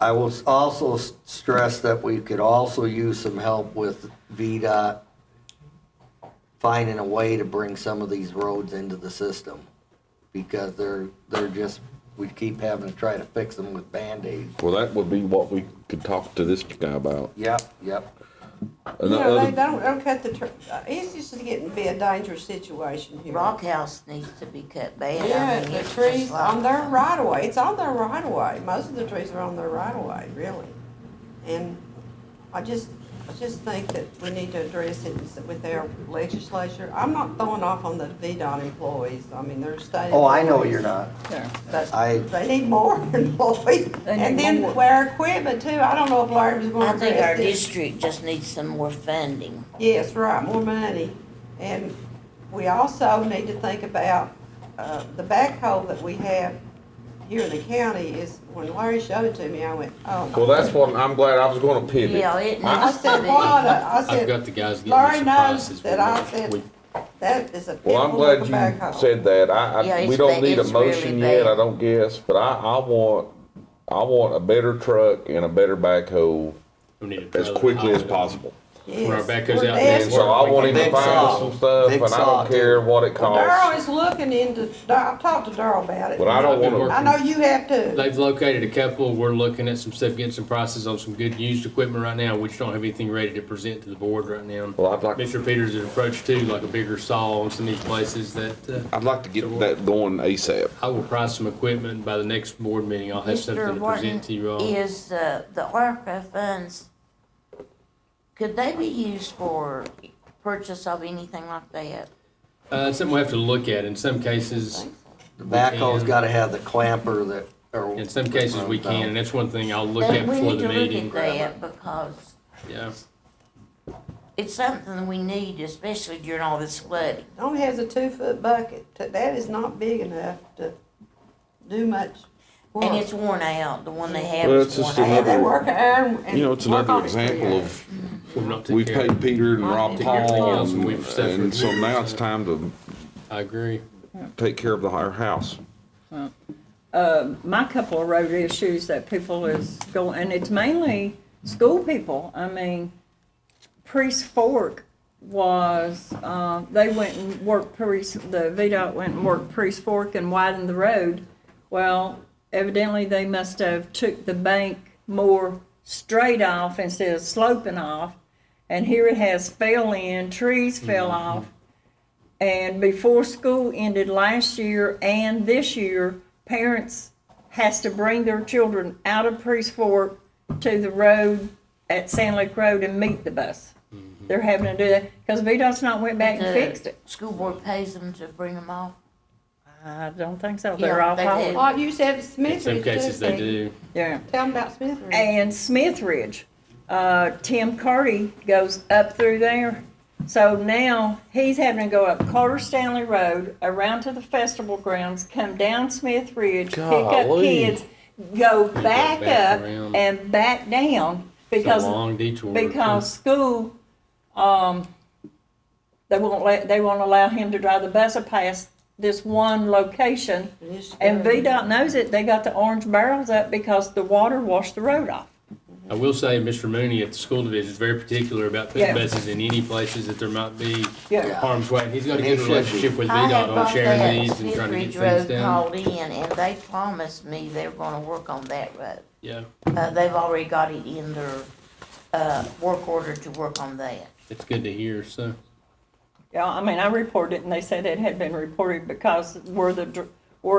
I will also stress that we could also use some help with VDOT finding a way to bring some of these roads into the system. Because they're just, we keep having to try to fix them with Band-Aids. Well, that would be what we could talk to this guy about. Yep, yep. And the They other- don't cut it's just getting to be a dangerous situation here. Rock House needs to be cut bad. I Yeah, mean, the it's trees just like- on their right of way, it's on their right of way, most of the trees are on their right of way, really. And I just think that we need to address it with our legislature. I'm not throwing off on the VDOT employees, I mean, they're state. Oh, I know employees. you're not. Yeah. But I- they need more employees, They need and then more. our equipment too, I don't know if Larry was I gonna think our address this. district just needs some more funding. Yes, right, more money. And we also need to think about, the backhoe that we have here in the county is, when Larry showed it to me, I went, oh. Well, that's what, I'm glad I was gonna pivot. Yeah, it I needs to said, be. what, I I've got said, the guys getting me Larry some knows prices. that I said, that is a Well, I'm pitiful glad little you backhoe. said that. Yeah, We it's don't need a it's really motion yet, bad. I don't guess, but I want a better truck and a better backhoe We need to as drill it quickly as out. possible. Yes. When our backhoe's We're out there, And so I want him to Big find saw. some stuff, Big and I saw, don't care too. what it Well, Darryl costs. is looking into, I've talked to Darryl about it. But I don't I've been wanna, I know you have too. They've located a couple. We're looking at some stuff, getting some prices on some good used equipment right now. We just don't have anything ready to present to the board right now. well, I'd like, Mr. Peters has approached too, like a bigger saw on some of these places that, I'd like to get that going ASAP. I will price some equipment by the next board meeting. I'll have something Mr. to Martin, present to you all. is the ARPA funds, could they be used for purchase of anything like that? It's something we have to look at. In some cases, The backhoe's gotta have the clamper that, or. in some cases we can, and that's one thing I'll look at Then we before need the to look meeting. at that because Yeah. it's something we need, especially during all this flooding. It only has a 2-foot bucket. That is not big enough to do much work. And it's worn out, the one they have Well, is it's worn just out. And they another- work iron and. You know, it's work another on it for example years. of, We've not taken we care of paid it. Peter and Rob Take everything Paul, else and we've suffered. and so now it's time to I agree. take care of our house. My couple of road issues that people is going, and it's mainly school people. I mean, Priest Fork was, they went and worked the VDOT went and worked Priest Fork and widened the road. Well, evidently they must have took the bank more straight off instead of sloping off. And here it has fell in, trees fell off. And before school ended last year and this year, parents has to bring their children out of Priest Fork to the road at Sand Lake Road and meet the bus. They're having to do that because VDOT's not went back and The fixed it. School board pays them to bring them off. I don't think so. They're Yeah, off they holiday. do. Like you said, In some Smithridge cases they do. Yeah. Tell them about Smithridge. And Smithridge, Tim Carty goes up through there. So now he's having to go up Carter Stanley Road, around to the festival grounds, come down Smith Ridge, pick up Golly. kids, go back back up around. and back down It's a because long detour. because school, they won't allow him to drive the bus past this one location. And VDOT knows it. They got the orange barrels up because the water washed the road off. I will say, Mr. Mooney at the school division is very particular about putting Yeah. buses in any places that there might be Yeah. harm's way. He's got a And he good should be. relationship with I had VDOT on bought sharing that these and trying to get Smithridge things Road done. called in, and they promised me they were gonna work on that road. Yeah, They've already got it in their, work order to work on that. it's good to hear, so. Yeah, I mean, I reported it and they said it had been reported because where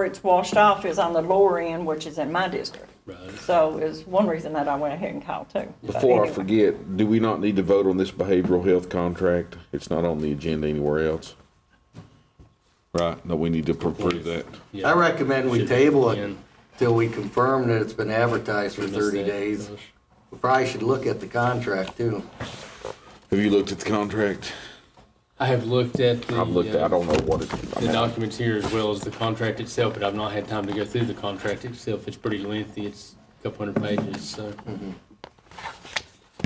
it's washed off is on the lower end, which is in my district. Right. So is one reason that I went ahead and called too. But Before I anyway. forget, do we not need to vote on this behavioral health contract? It's not on the agenda anywhere else. Right, no, we need to approve that. I recommend we Should be table it in. till we confirm that it's been advertised for Missed 30 that, days. gosh. We probably should look at the contract too. Have you looked at the contract? I have looked at the. I've looked, I don't know what it, I The mean, documents here as well as the contract itself, but I've not had time to go through the contract itself. It's pretty lengthy. It's a couple hundred pages, so.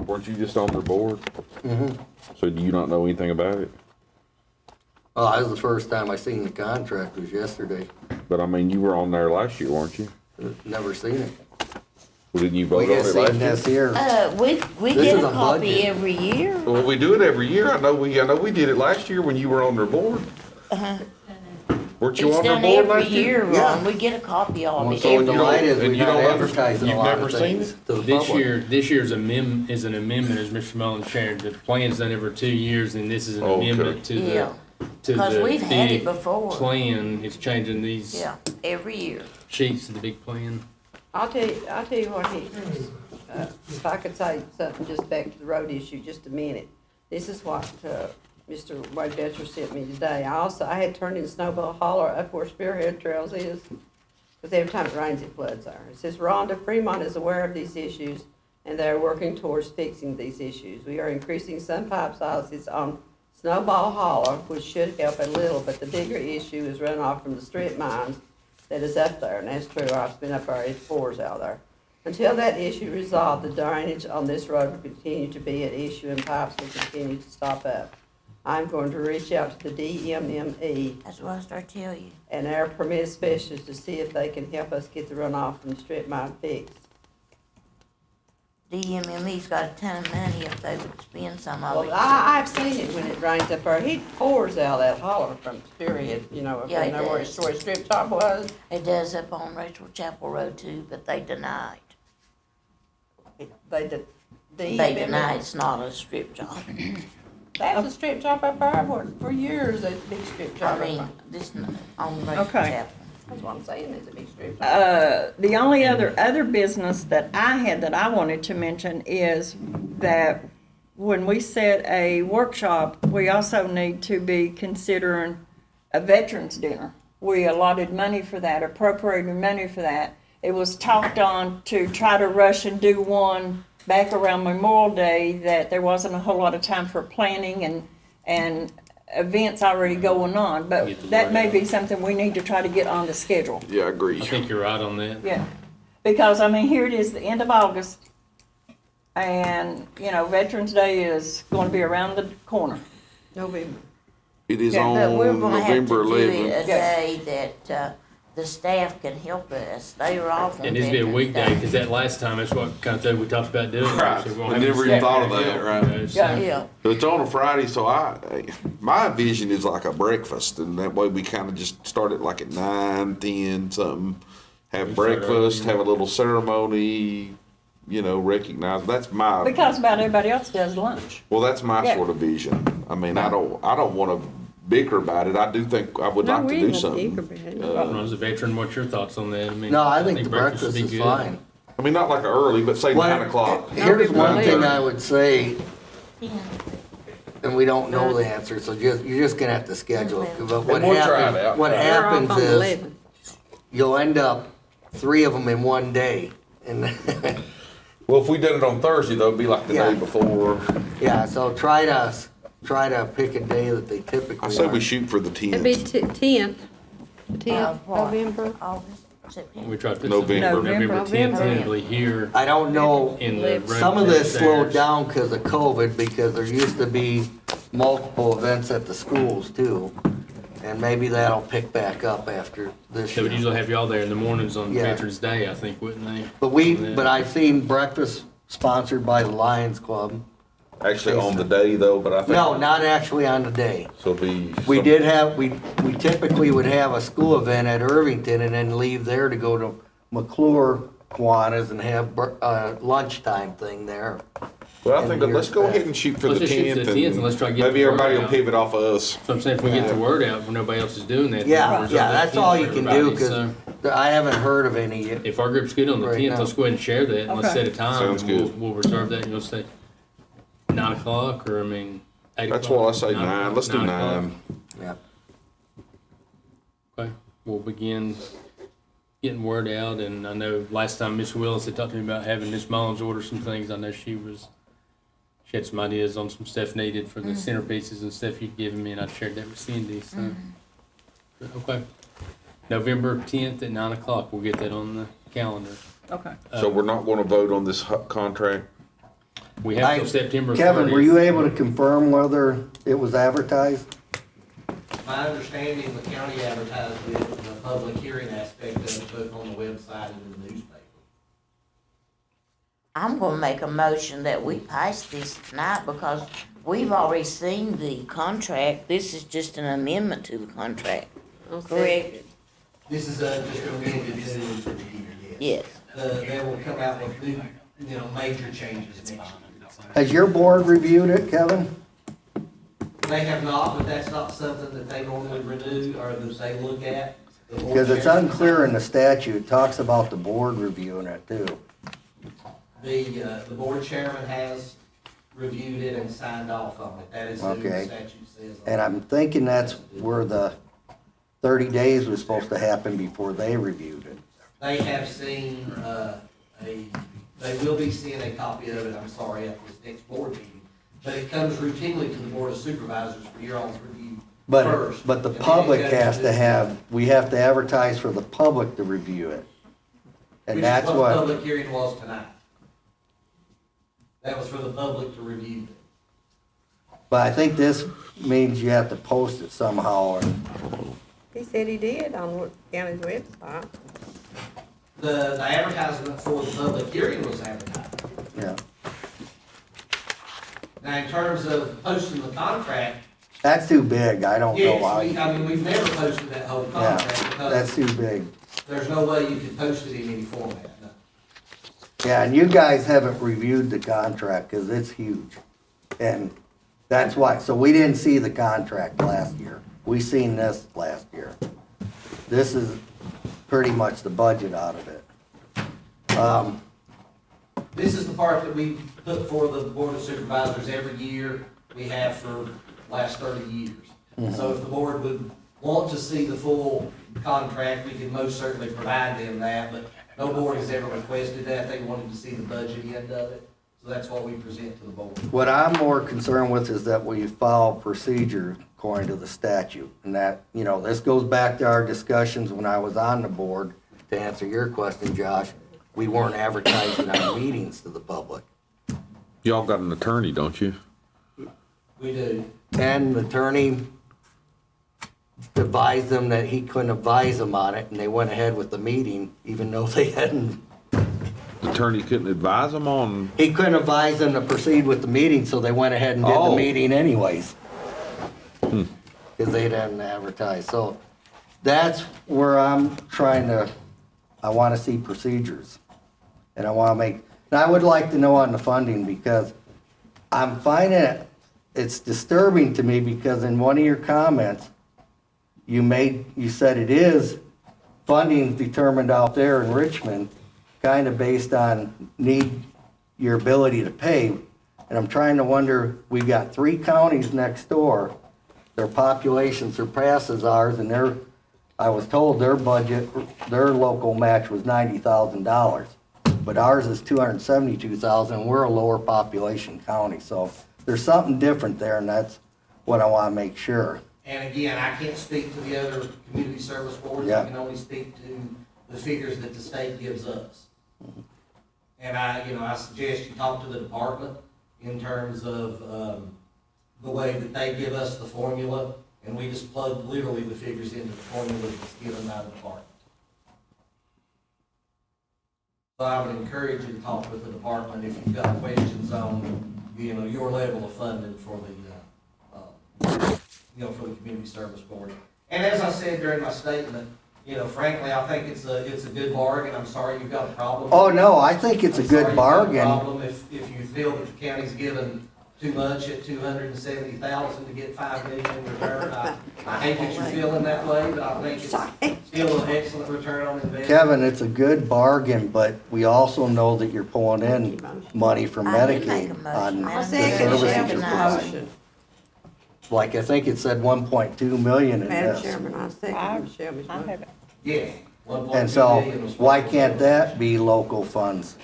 weren't you just on their board? So do you not know anything about it? Oh, that was the first time I seen the contract, was yesterday. But I mean, you were on there last year, weren't you? Never seen it. Well, didn't you We vote on just it last seen year? this here. We This get is a a copy budget. every year. Well, we do it every year. I know we did it last year when you were on their board. Weren't you It's on their done board every last year? year, Yeah. Ron. We get a copy of it So every the you year. light is and we you not don't ever- advertising a you've lot never of seen things it? to the This public. year's an amendment, as Mr. Mullin shared. The plan's done every 2 years, and this is an Okay. amendment to Yeah. the 'Cause we've had it big before. plan. It's changing these Yeah, every year. sheets to the big plan. I'll tell you what if I could say something just back to the road issue, just a minute. This is what, Mr. Wade Betcher sent me today. I had turned in Snowball Holler up where Spearhead Trails is, because every time it rains, it floods there. It says Rhonda Fremont is aware of these issues, and they're working towards fixing these issues. We are increasing some pipe sizes on Snowball Holler, which should help a little, but the bigger issue is runoff from the strip mines that is up there, and that's true. I've been up there, it pours out there. Until that issue resolved, the drainage on this road will continue to be an issue, and pipes will continue to stop up. I'm going to reach out to the DMME That's what I start telling you. and our permit specialists to see if they can help us get the runoff from the strip mine fixed. DMME's got a ton of money if they would spend some of Well, it. I've seen it when it rains up there. He pours out that holler from Spearhead, up Yeah, he there where does. his strip top was. It does up on Rachel Chapel Road too, but they deny it. They did. They deny it's not a strip job. That's a strip job up there for years, that's a big strip job. I mean, this, on Rachel Okay. Chapel. That's what I'm saying, it's a big strip job. The only other business that I had that I wanted to mention is that when we set a workshop, we also need to be considering a veterans dinner. We allotted money for that, appropriated money for that. It was talked on to try to rush and do one back around Memorial Day, that there wasn't a whole lot of time for planning and events already going on, but Get the that word may out. be something we need to try to get on the schedule. Yeah, I agree. I think you're right on that. Yeah, because, I mean, here it is, the end of August, and, Veterans Day is going to be around the corner. November. It is Yeah, But we're on gonna have to November do it 11th. a day that, the staff can help us. They are off on It needs to be a Veterans weekday, Day. because that last time, that's what kind of thing we talked about doing. Right. So we'll We have never the even staff thought of there to that, help, right. so- Yeah. Yeah, It's on a Friday, so my vision is like a breakfast, and that way we kind of just start it like at 9, 10, something. Have We start breakfast, early. have a little ceremony, recognize. That's my Because about everybody else does lunch. well. That's my Yeah. sort of vision. I mean, I don't want to bicker about it. I do think I would like to do something. As a veteran, what's your thoughts on that? I mean, No, I think the would breakfast be is good. fine. I mean, not like early, but say Well, 9 o'clock. Here's one thing I would say, yeah. and we don't know the answer, so you're just gonna have to schedule it. But what And we'll try it out. what happens They're off on the is, 11th. you'll end up 3 of them in one day. And, Well, if we did it on Thursday, though, it'd be like the Yeah. day before. yeah, so try to pick a day that they typically I say we are. shoot for the It'd be 10th. 10th, the 10th, Of what? November. August, September. We tried to put November. November 10th November. tentatively here I don't know, in the room some of this slowed downstairs. down because of COVID, because there used to be multiple events at the schools too. And maybe that'll pick back up after this They would year. usually have y'all there in the mornings on Yeah. Veterans Day, I think, wouldn't they? But I've seen breakfast sponsored by the Lions Club. Actually, on the day, though, but I think. No, not actually on the day. So it'll be. We did have, we typically would have a school event at Irvington and then leave there to go to McClure, Kiwanis, and have lunchtime thing there. Well, I think that And let's go years ahead and shoot for Let's the just shoot for 10th. the 10th and let's try to get maybe the word everybody will out. pivot off of us. So I'm saying if we get the word out when nobody else is doing that. then Yeah, reserve yeah, that that's all 10th you for can do, everybody, 'cause so- I haven't heard of any yet. If our group's good on the Right 10th, now. let's go ahead and share that, and let's Okay. set a time. Sounds and we'll- good. We'll reserve that, and you'll say 9 o'clock, or, I mean, 8 o'clock? That's why I say 9. o'clock, Let's do 9 o'clock. 9. Yeah. Okay, we'll begin getting word out, and I know last time Miss Willis had talked to me about having Miss Mullins order some things. I know she had some ideas on some stuff needed for the centerpieces and stuff you'd given me, and I shared that with Cindy, so. Okay. November 10th at 9 o'clock, we'll get that on the calendar. Okay. So we're not gonna vote on this contract? We have till September 30th. Kevin, were you able to confirm whether it was advertised? My understanding, the county advertised it, the public hearing aspect of it, both on the website and in the newspaper. I'm gonna make a motion that we pass this tonight because we've already seen the contract. This is just an amendment to the contract, correct? This is just a amended decision for the year, yes. Yes. They will come out with new, major changes next year. Has your board reviewed it, Kevin? They have not, but that's not something that they normally renew or that they look at. The board Because it's chairman- unclear in the statute, it talks about the board reviewing it too. The board chairman has reviewed it and signed off on it. That is who the Okay. statute says. And I'm thinking that's where the 30 days was supposed to happen before they reviewed it. They have seen, they will be seeing a copy of it, I'm sorry, at this next board meeting. But it comes routinely to the board of supervisors for your all's review first. But the and then it public goes has to- to have, we have to advertise for the public to review it. And Which that's is what the what, public hearing was tonight. That was for the public to review. but I think this means you have to post it somehow or, He said he did on the county's website. The advertisement for the public hearing was advertised. yeah. Now, in terms of posting the contract, That's too big, I don't know yes, why. we've never posted that whole Yeah, contract that's because too big. there's no way you could post it in any format, no. Yeah, and you guys haven't reviewed the contract, cause it's huge. And that's why, so we didn't see the contract last year. We seen this last year. This is pretty much the budget out of it. This is the part that we put for the board of supervisors every year, we have for last 30 years. So if the board would want to see the full contract, we can most certainly provide them that, but no board has ever requested that, they wanted to see the budget end of it, so that's what we present to the board. What I'm more concerned with is that we follow procedure according to the statute. And that, this goes back to our discussions when I was on the board, to answer your question, Josh. We weren't advertising our meetings to the public. Y'all got an attorney, don't you? We do. And the attorney advised them that he couldn't advise them on it, and they went ahead with the meeting, even though they hadn't. The attorney couldn't advise them on, He couldn't advise them to proceed with the meeting, so they went ahead and did the Oh. meeting anyways. Because they didn't advertise, so that's where I'm trying to, I wanna see procedures. And I wanna make, and I would like to know on the funding, because I'm finding it's disturbing to me, because in one of your comments, you said it is funding determined out there in Richmond, kind of based on your ability to pay. And I'm trying to wonder, we got 3 counties next door, their population surpasses ours, and I was told their budget, their local match was $90,000. But ours is $272,000, and we're a lower population county, so there's something different there, and that's what I wanna make sure. And again, I can't speak to the other community service boards, Yeah. I can only speak to the figures that the state gives us. And I suggest you talk to the department in terms of, the way that they give us the formula, and we just plug literally the figures into the formula that's given by the department. So I would encourage you to talk with the department if you've got questions on, your level of funding for for the community service board. And as I said during my statement, frankly, I think it's a good bargain. I'm sorry you've got a problem. Oh, no, I think it's a I'm sorry good you've got a bargain. problem if you feel that the county's given too much at 270,000 to get 5 million in return. I hate that you're feeling that way, but I think it's still an excellent return on investment. Kevin, it's a good bargain, but we also know that you're pulling in money from I did make a Medicaid motion. on Madam the second Chair, services Shelby's you're recognize- providing. Like, I think it said 1.2 million in Madam this. Chairman, I second Shelby's I motion. haven't. Yeah. 1.2 And so, million was why what was can't on. that be local funds?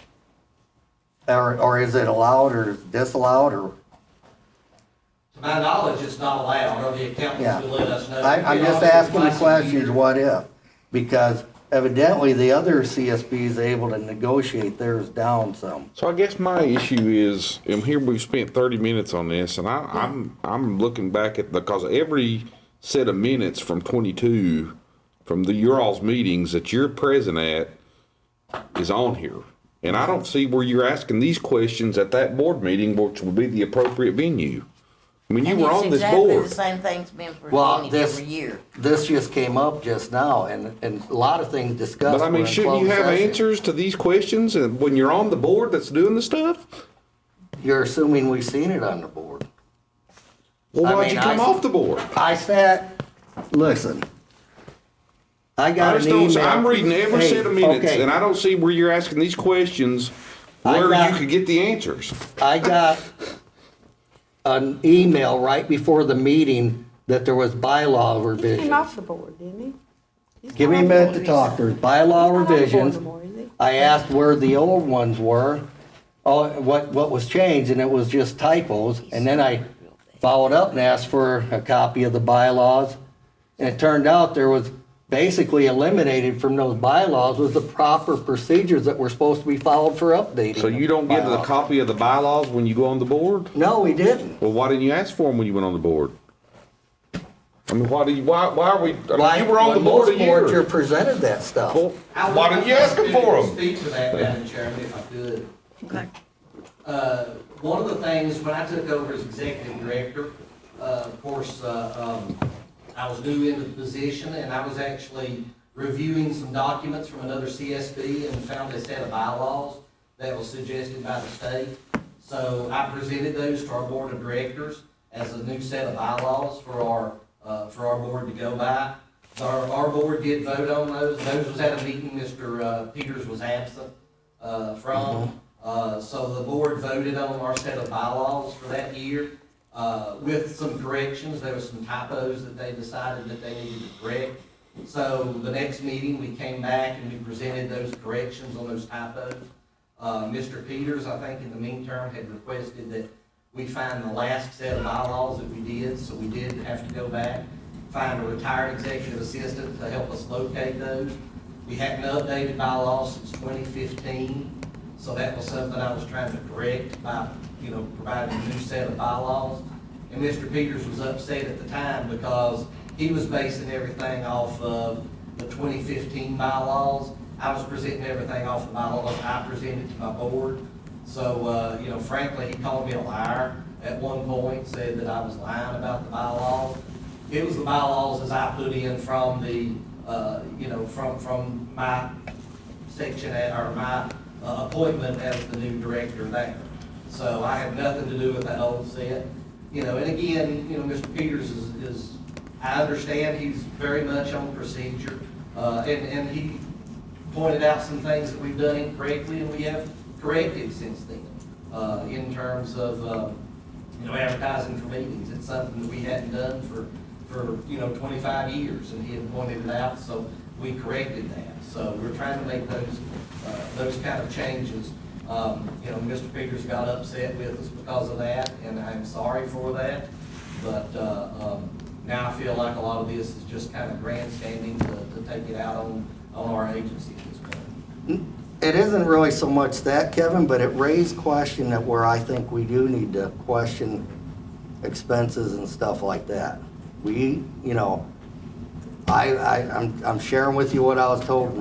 Or is it allowed or disallowed, or, To my knowledge, it's not allowed, or the Yeah. accountants will let us know. I'm just asking the questions, what if? Because evidently the other CSB is able to negotiate theirs down some. So I guess my issue is, and here we've spent 30 minutes on this, and I'm looking back at, because every set of minutes from 22, from your all's meetings that you're present at is on here. And I don't see where you're asking these questions at that board meeting, which would be the appropriate venue. I mean, you And were it's on this exactly board. the same thing's been Well, presented this- every year. This just came up just now, and a lot of things discussed. But I were mean, in shouldn't you closed have session. answers to these questions and when you're on the board that's doing the stuff? You're assuming we've seen it on the board. Well, I why'd mean, you come off the board? I sat, listen. I I got just an don't, email. I'm reading every Hey, set of minutes, okay. and I don't see where you're asking these questions I where got- you could get the answers. I got an email right before the meeting that there was bylaw He revisions. came off the board, didn't he? He's Give me a not minute on to the talk. There's board. bylaw He's not on the board revisions. anymore, is he? I asked where the old ones were, what was changed, and it was just typos. And then I followed up and asked for a copy of the bylaws. And it turned out there was basically eliminated from those bylaws was the proper procedures that were supposed to be followed for updating. So you don't get a bylaws. copy of the bylaws when you go on the board? No, we didn't. Well, why didn't you ask for them when you went on the board? I mean, why are we, I Like, mean, you were on the when board a most boards, You're year. presented that stuff. Well, why didn't you ask them for them? Speak to that, Madam Chairman, if I could. Okay. One of the things, when I took over as executive director, of course, I was new into the position, and I was actually reviewing some documents from another CSB and found a set of bylaws that was suggested by the state. So I presented those to our board of directors as a new set of bylaws for our board to go by. Our board did vote on those. Those was at a meeting Mr. Peters was absent from. So the board voted on our set of bylaws for that year with some corrections. There was some typos that they decided that they needed to correct. So the next meeting, we came back and we presented those corrections on those typos. Mr. Peters, I think in the meantime, had requested that we find the last set of bylaws that we did, so we did have to go back, find a retired executive assistant to help us locate those. We hadn't updated bylaws since 2015, so that was something I was trying to correct by, providing a new set of bylaws. And Mr. Peters was upset at the time because he was basing everything off of the 2015 bylaws. I was presenting everything off the bylaws I presented to my board. So, frankly, he called me a liar at one point, said that I was lying about the bylaws. It was the bylaws as I put in from the, from my section or my appointment as the new director there. So I had nothing to do with that old set. And again, Mr. Peters is, I understand he's very much on procedure, and he pointed out some things that we've done incorrectly, and we have corrected since then, in terms of, advertising for meetings. It's something that we hadn't done for 25 years, and he had pointed it out, so we corrected that. So we're trying to make those kind of changes. Mr. Peters got upset with us because of that, and I'm sorry for that. But now I feel like a lot of this is just kind of grandstanding to take it out on our agency at this point. It isn't really so much that, Kevin, but it raised question that where I think we do need to question expenses and stuff like that. I'm sharing with you what I was told.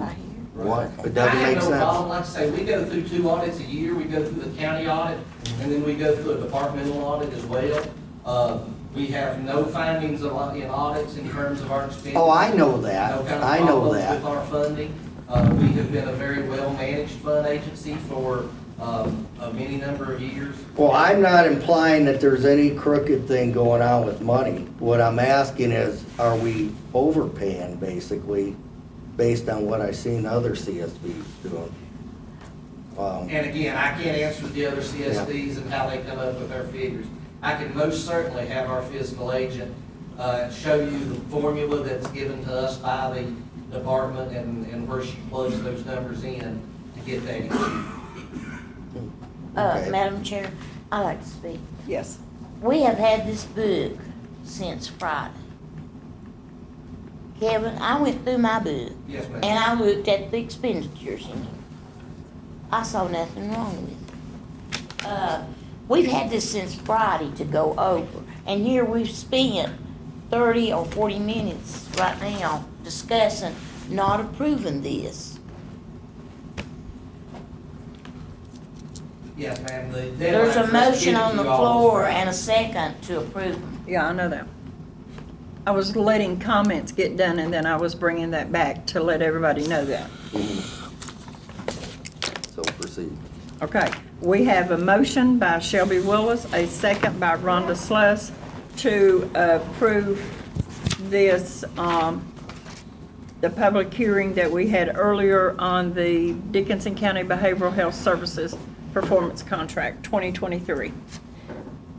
What, it doesn't make I have no problem, sense. like I say, we go through 2 audits a year, we go through the county audit, and then we go through a departmental audit as well. We have no findings in audits in terms of our expenses. Oh, I know that. No kind of I know problems that. with our funding. We have been a very well-managed fund agency for of many number of years. Well, I'm not implying that there's any crooked thing going on with money. What I'm asking is, are we overpaying basically, based on what I've seen other CSBs doing? And again, I can't answer the other CSDs and how they come up with their figures. I can most certainly have our fiscal agent show you the formula that's given to us by the department and where she plugs those numbers in to get that issue. Okay. Madam Chair, I like to speak. Yes. We have had this book since Friday. Kevin, I went through my book. Yes, ma'am. And I looked at the expenditures in it. I saw nothing wrong with it. We've had this since Friday to go over, and here we've spent 30 or 40 minutes right now discussing, not approving this. Yes, ma'am. The There's a deadline for us motion getting on the you all is floor Friday. and a second to approve them. Yeah, I know that. I was letting comments get done, and then I was bringing that back to let everybody know that. So proceed. Okay, we have a motion by Shelby Willis, a second by Rhonda Sluss to approve this, the public hearing that we had earlier on the Dickinson County Behavioral Health Services Performance Contract 2023.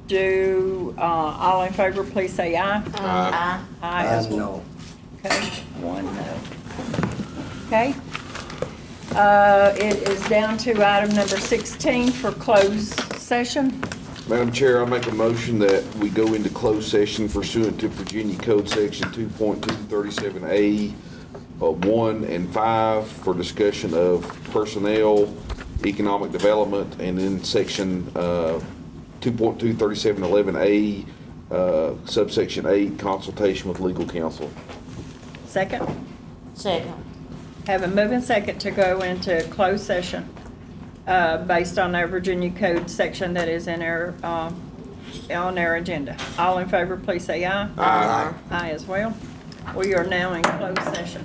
Do, all in favor, please say aye. Aye. Aye as well. No. Okay, one no. Okay. It is down to item number 16 for closed session. Madam Chair, I make a motion that we go into closed session pursuant to Virginia Code Section 2.237A, 1 and 5 for discussion of personnel, economic development, and then Section 2.23711A, subsection 8, consultation with legal counsel. Second. Second. Have a moving second to go into closed session based on our Virginia Code section that is in our, on our agenda. All in favor, please say aye. Aye. Aye as well. We are now in closed session.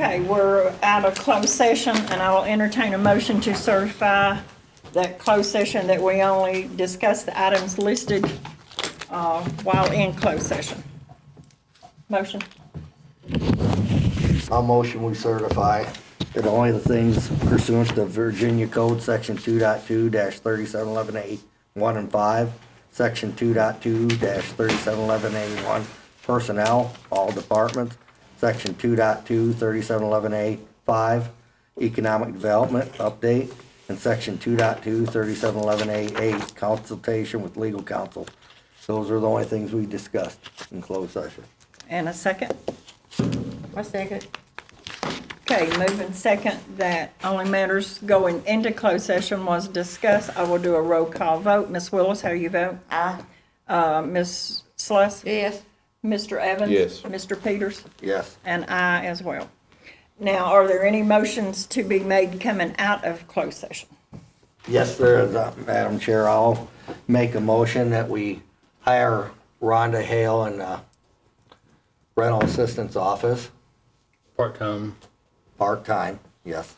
Okay, we're out of closed session, and I will entertain a motion to certify that closed session that we only discuss the items listed while in closed session. Motion? I'll motion we certify that only the things pursuant to Virginia Code Section 2.2-3711A 1 and 5, Section 2.2-3711A1, personnel, all departments, Section 2.2-3711A 5, economic development, update, and Section 2.2-3711A 8, consultation with legal counsel. Those are the only things we discussed in closed session. And a second? I second. Okay, moving second that only matters going into closed session was discussed. I will do a roll call vote. Ms. Willis, how you vote? Aye. Ms. Sluss? Yes. Mr. Evans? Yes. Mr. Peters? Yes. And I as well. Now, are there any motions to be made coming out of closed session? Yes, there is, Madam Chair. I'll make a motion that we hire Rhonda Hale in the rental assistance office, Part-time. part-time, yes.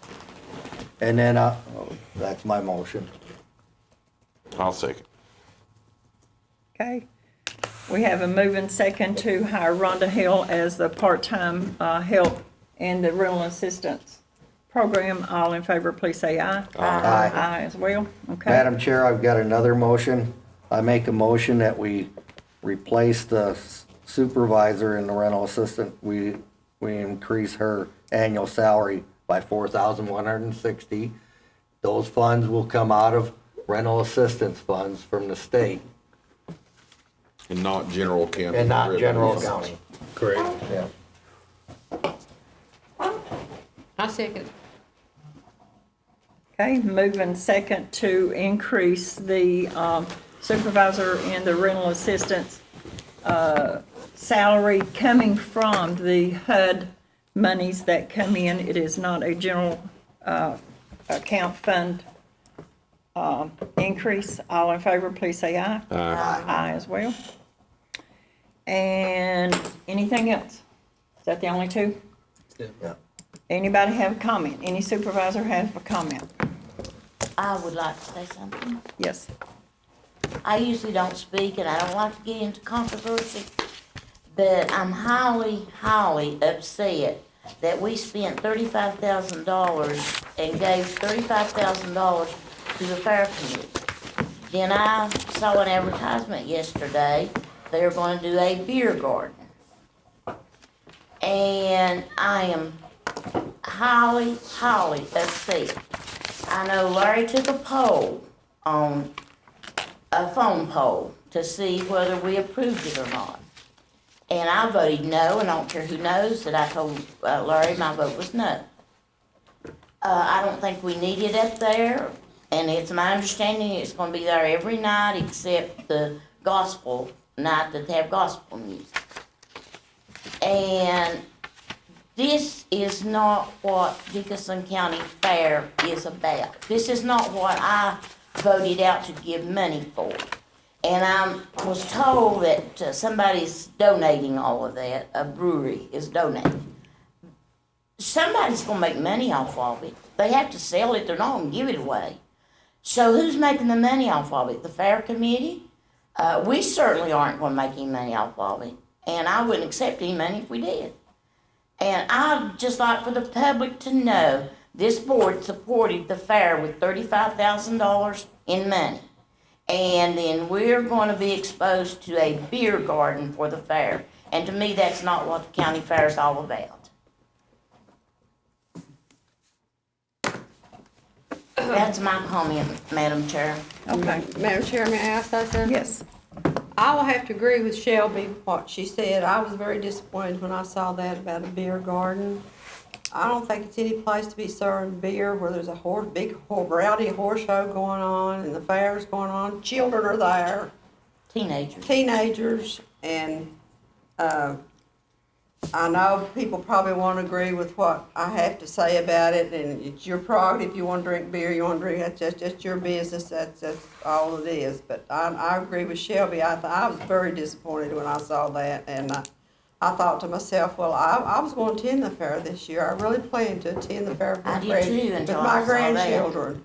And then, that's my motion. I'll second. Okay. We have a moving second to hire Rhonda Hill as the part-time help in the rental assistance program. All in favor, please say aye. Aye. Aye as well. Okay. Madam Chair, I've got another motion. I make a motion that we replace the supervisor in the rental assistant. We increase her annual salary by $4,160. Those funds will come out of rental assistance funds from the state And not general county. and not general revenue. county. Correct. Yeah. I second. Okay, moving second to increase the supervisor in the rental assistance salary coming from the HUD monies that come in. It is not a general account fund increase. All in favor, please say aye. Aye. Aye as well. And anything else? Is that the only two? Yeah. Anybody have a comment? Any supervisor have a comment? I would like to say something. Yes. I usually don't speak and I don't like to get into controversy, but I'm highly, highly upset that we spent $35,000 and gave $35,000 to the fair committee. Then I saw an advertisement yesterday, they're gonna do a beer garden. And I am highly, highly upset. I know Larry took a poll on a phone poll to see whether we approved it or not. And I voted no, and I don't care who knows that I told Larry my vote was no. I don't think we need it up there, and it's my understanding it's gonna be there every night except the gospel night that they have gospel music. And this is not what Dickinson County Fair is about. This is not what I voted out to give money for. And I was told that somebody's donating all of that, a brewery is donating. Somebody's gonna make money off of it. They have to sell it, they're not gonna give it away. So who's making the money off of it? The fair committee? We certainly aren't gonna make any money off of it. And I wouldn't accept any money if we did. And I'd just like for the public to know, this board supported the fair with $35,000 in money. And then we're gonna be exposed to a beer garden for the fair. And to me, that's not what the county fair is all about. That's my comment, Madam Chair. Okay. Madam Chair, may I ask something? Yes. I will have to agree with Shelby, what she said. I was very disappointed when I saw that about a beer garden. I don't think it's any place to be serving beer where there's a big rowdy horse show going on and the fair's going on. Children are there, teenagers, and I know people probably won't agree with what I have to say about it, and it's your prerogative. If you want to drink beer, you want to drink. That's just your business. That's all it is. But I agree with Shelby. I was very disappointed when I saw that, and I thought to myself, well, I was going to attend the fair this year. I really planned to attend the fair with I my did too, with until my I saw that. grandchildren.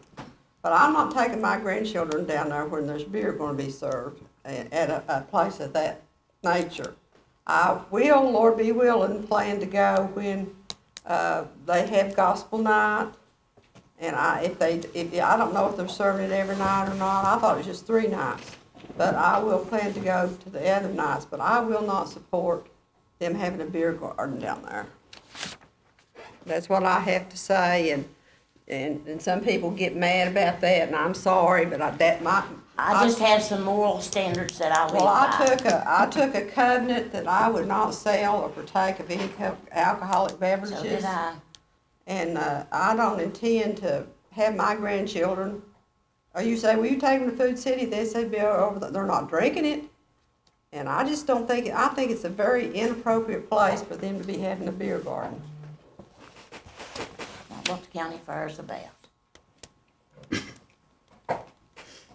But I'm not taking my grandchildren down there when there's beer going to be served at a place of that nature. I will, Lord be willing, plan to go when they have gospel night. And I don't know if they're serving it every night or not. I thought it was just 3 nights. But I will plan to go to the other nights. But I will not support them having a beer garden down there. That's what I have to say. And some people get mad about that, and I'm sorry, but I just have some moral standards that I live well, by. I took a covenant that I would not sell or partake of any alcoholic beverages. So did I. And I don't intend to have my grandchildren, or you say, well, you take them to Food City, they say they're not drinking it. And I just don't think, I think it's a very inappropriate place for them to be having a beer garden. Not what the county fair is about.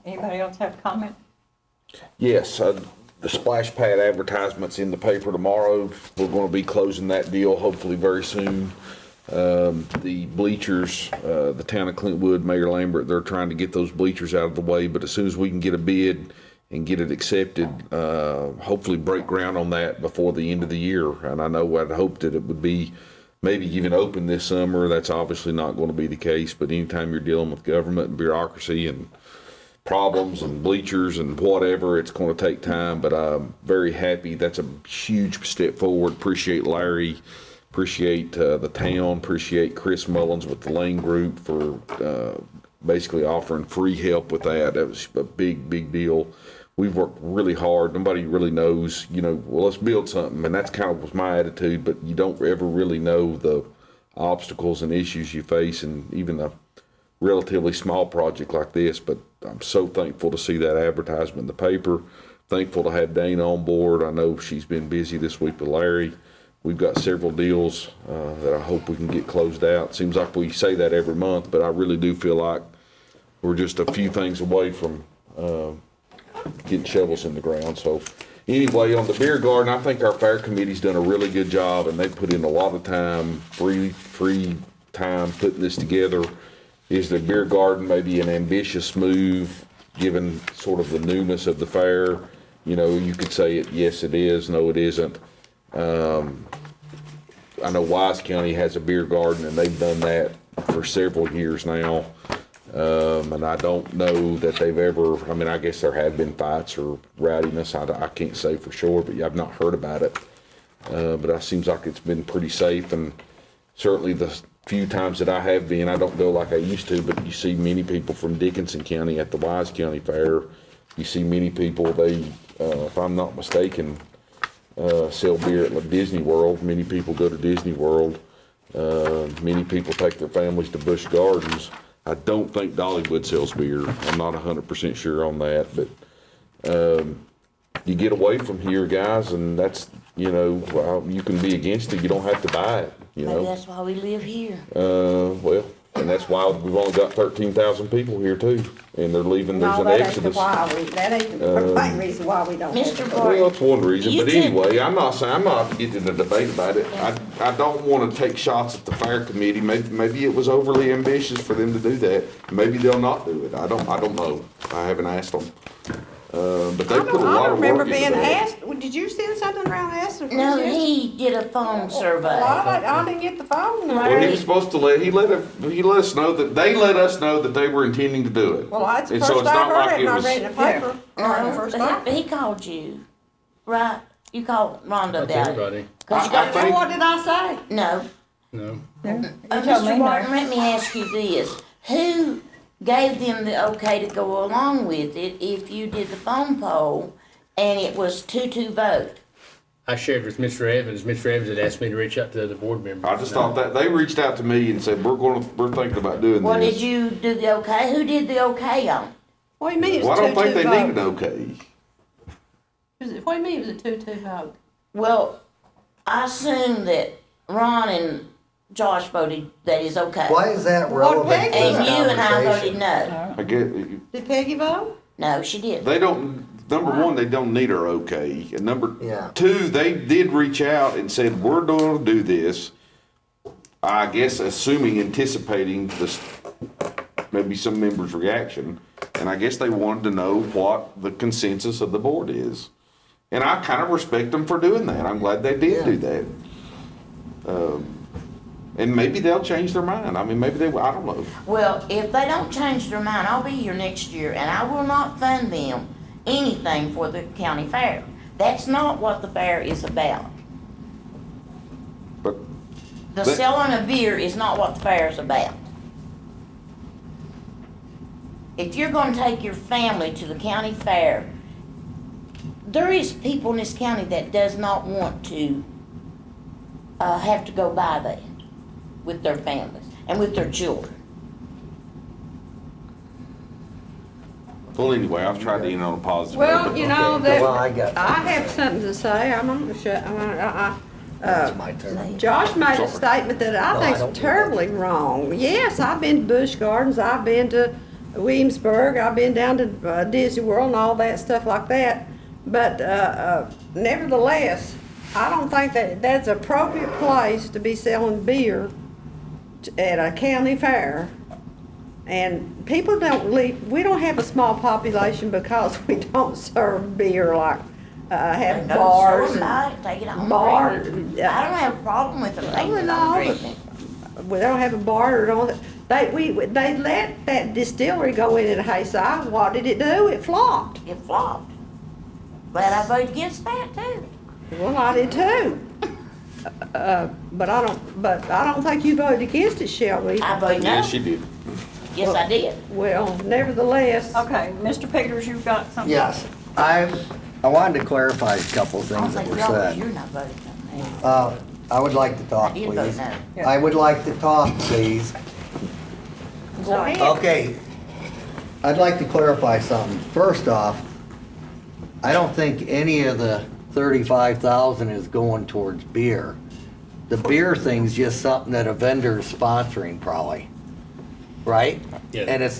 Anybody else have a comment? Yes, the splash pad advertisement's in the paper tomorrow. We're gonna be closing that deal hopefully very soon. The bleachers, the town of Clintwood, Mayor Lambert, they're trying to get those bleachers out of the way, but as soon as we can get a bid and get it accepted, hopefully break ground on that before the end of the year. And I know I'd hoped that it would be maybe even open this summer. That's obviously not going to be the case, but anytime you're dealing with government and bureaucracy and problems and bleachers and whatever, it's going to take time, but I'm very happy. That's a huge step forward. Appreciate Larry, appreciate the town, appreciate Chris Mullins with the Lane Group for basically offering free help with that. That was a big deal. We've worked really hard. Nobody really knows, well, let's build something, and that's kind of was my attitude, but you don't ever really know the obstacles and issues you face, and even a relatively small project like this. But I'm so thankful to see that advertisement in the paper. Thankful to have Dana on board. I know she's been busy this week with Larry. We've got several deals that I hope we can get closed out. Seems like we say that every month, but I really do feel like we're just a few things away from getting shovels in the ground. So anyway, on the beer garden, I think our fair committee's done a really good job, and they put in a lot of time, free time putting this together. Is the beer garden maybe an ambitious move, given sort of the newness of the fair? You could say it, yes it is, no it isn't. I know Wise County has a beer garden, and they've done that for several years now. And I don't know that they've ever, I guess there have been fights or rowdiness. I can't say for sure, but I've not heard about it. But it seems like it's been pretty safe, and certainly the few times that I have been, I don't go like I used to, but you see many people from Dickinson County at the Wise County Fair. You see many people, they, if I'm not mistaken, sell beer at Disney World. Many people go to Disney World. Many people take their families to Busch Gardens. I don't think Dollywood sells beer. I'm not 100% sure on that, but you get away from here, guys, and that's, you can be against it. You don't have to buy it, Maybe that's why we live here. Well, and that's why we've only got 13,000 people here too, and they're leaving. There's No, an that ain't exodus. that ain't the main reason why we don't have Mr. it. Barton, Well, that's one reason, you but could- anyway, I'm not getting in a debate about it. I don't want to take shots at the fair committee. Maybe it was overly ambitious for them to do that. Maybe they'll not do it. I don't know. I haven't asked them. But they put a I lot don't of remember work into being that. asked, did you send something around asking for No, this? he did a phone survey. Well, I didn't get the phone number. Well, he was supposed to he let us know that they let us know that they were intending to do it. Well, that's the And so first it's I not heard like it, and it I was- read it in the paper. No, First but he called you, right? You called Rhonda That's about it. everybody. 'Cause you I got, think- What did I say? no. No. Mr. Martin, let me ask you this. Who gave them the okay to go along with it if you did the phone poll and it was 2-2 vote? I shared with Mr. Evans. Mr. Evans had asked me to reach out to the board members. I just thought that they reached out to me and said, we're thinking about doing Well, this. did you do the okay? Who did the okay on it? What do you mean it Well, was I don't think 2-2 they need an vote? okay. What do you mean it was a 2-2 vote? Well, I assume that Ron and Josh voted that is okay. Why is that What relevant to Peggy- this And you and I voted conversation? no. I get, Did Peggy vote? No, she didn't. they don't, number one, they don't need our okay, and number Yeah. two, they did reach out and said, we're going to do this. I guess anticipating this, maybe some members' reaction, and I guess they wanted to know what the consensus of the board is. And I kind of respect them for doing that. I'm glad they did do that. And maybe they'll change their mind. I mean, maybe they, I don't know. Well, if they don't change their mind, I'll be here next year and I will not fund them anything for the county fair. That's not what the fair is about. But The But- selling of beer is not what the fair is about. If you're gonna take your family to the county fair, there is people in this county that does not want to have to go by that with their families and with their children. well, anyway, I've tried to end on a positive. Well, note, you but- know, Okay, well, I got that, I have something to say, I'm gonna shut, It's my turn. Josh made a Sorry. statement that No, I I think's don't do terribly wrong. Yes, I've been to Busch Gardens, I've been to Williamsburg, I've been down to Disney World and all that stuff like that. But nevertheless, I don't think that that's an appropriate place to be selling beer at a county fair. And people don't leave, we don't have a small population because we don't serve beer like, have Go to the store bars and and buy it, take it home. bar. I don't have a problem with them taking it no, home but- drinking. We don't have a bar or all that. They let that distillery go in at Hayside. What did it do? It flopped. It flopped. Glad I voted against that too. Well, I did too. But I don't think you voted against it, shall we? I voted no. Yes, you did. Yes, I did. Well, nevertheless, Okay, Mr. Peters, you've got something? Yes, I wanted to clarify a couple I don't things that think were y'all, said. you're not voting for me. I would like to talk, I did vote please. no. I would like to talk, please. Go ahead. Okay, I'd like to clarify something. First off, I don't think any of the 35,000 is going towards beer. The beer thing's just something that a vendor's sponsoring probably, right? Yeah. And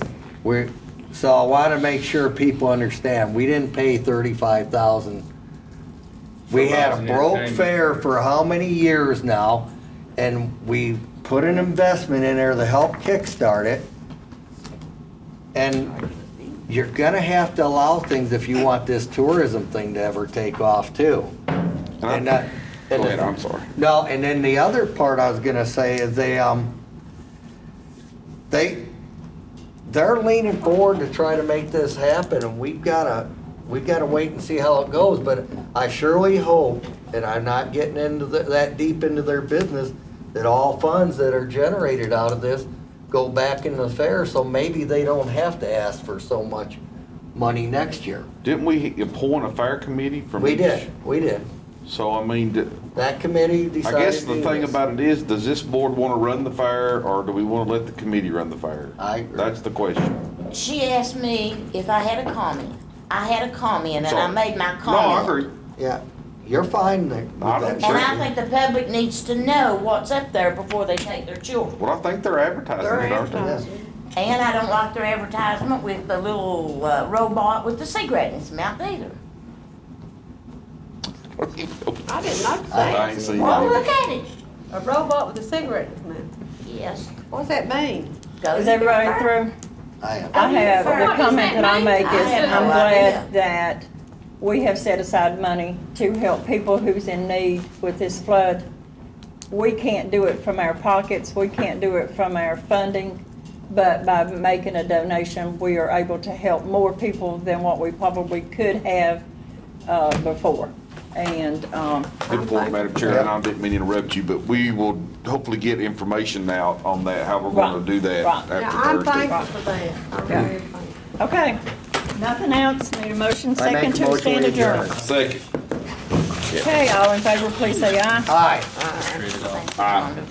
so I wanna make sure people understand, we didn't pay 35,000. We had a broke fair for how many years now, and we put an investment in there to help kickstart it. And you're gonna have to allow things if you want this tourism thing to ever take off too. And Go ahead, I'm sorry. No, and then the other part I was gonna say is they're leaning forward to try to make this happen, and we've gotta wait and see how it goes, but I surely hope, and I'm not getting into that deep into their business, that all funds that are generated out of this go back into the fair, so maybe they don't have to ask for so much money next year. Didn't we appoint a fair committee from We each? did. So, I mean, That committee I decided guess to the do thing this. about it is, does this board want to run the fair, or do we want to let the committee run the fair? I agree. That's the question. She asked me if I had a comment. I had a comment and I Sorry. made my No, comment. I agree. Yeah, you're fine there. with I that. don't And I think the public needs to know what's up there before they take their children. Well, I think they're advertising they're it, aren't they? advertising. And I don't like their advertisement with the little robot with the cigarette in its mouth either. I didn't notice I that. ain't seen Well, that. look at it. A robot with a cigarette in his mouth. Yes. What's that mean? Go Is to your everybody fair. through? I am. I have, What the does comment that that I mean? make I is, have I'm no glad idea. that we have set aside money to help people who's in need with this flood. We can't do it from our pockets, we can't do it from our funding, but by making a donation, we are able to help more people than what we probably could have before. And, Good point, Madam Chair, and I didn't mean to interrupt you, but we will hopefully get information out on that, how we're going Right, to do that right. Yeah, after I'm Thursday. thankful for that. I'm Yeah. very thankful. okay, nothing else, need a motion, I make second a to motion stand we adjourned. adjourn. Second. Okay, all in favor, please say aye. Aye. Thank you, Aye. Rhonda.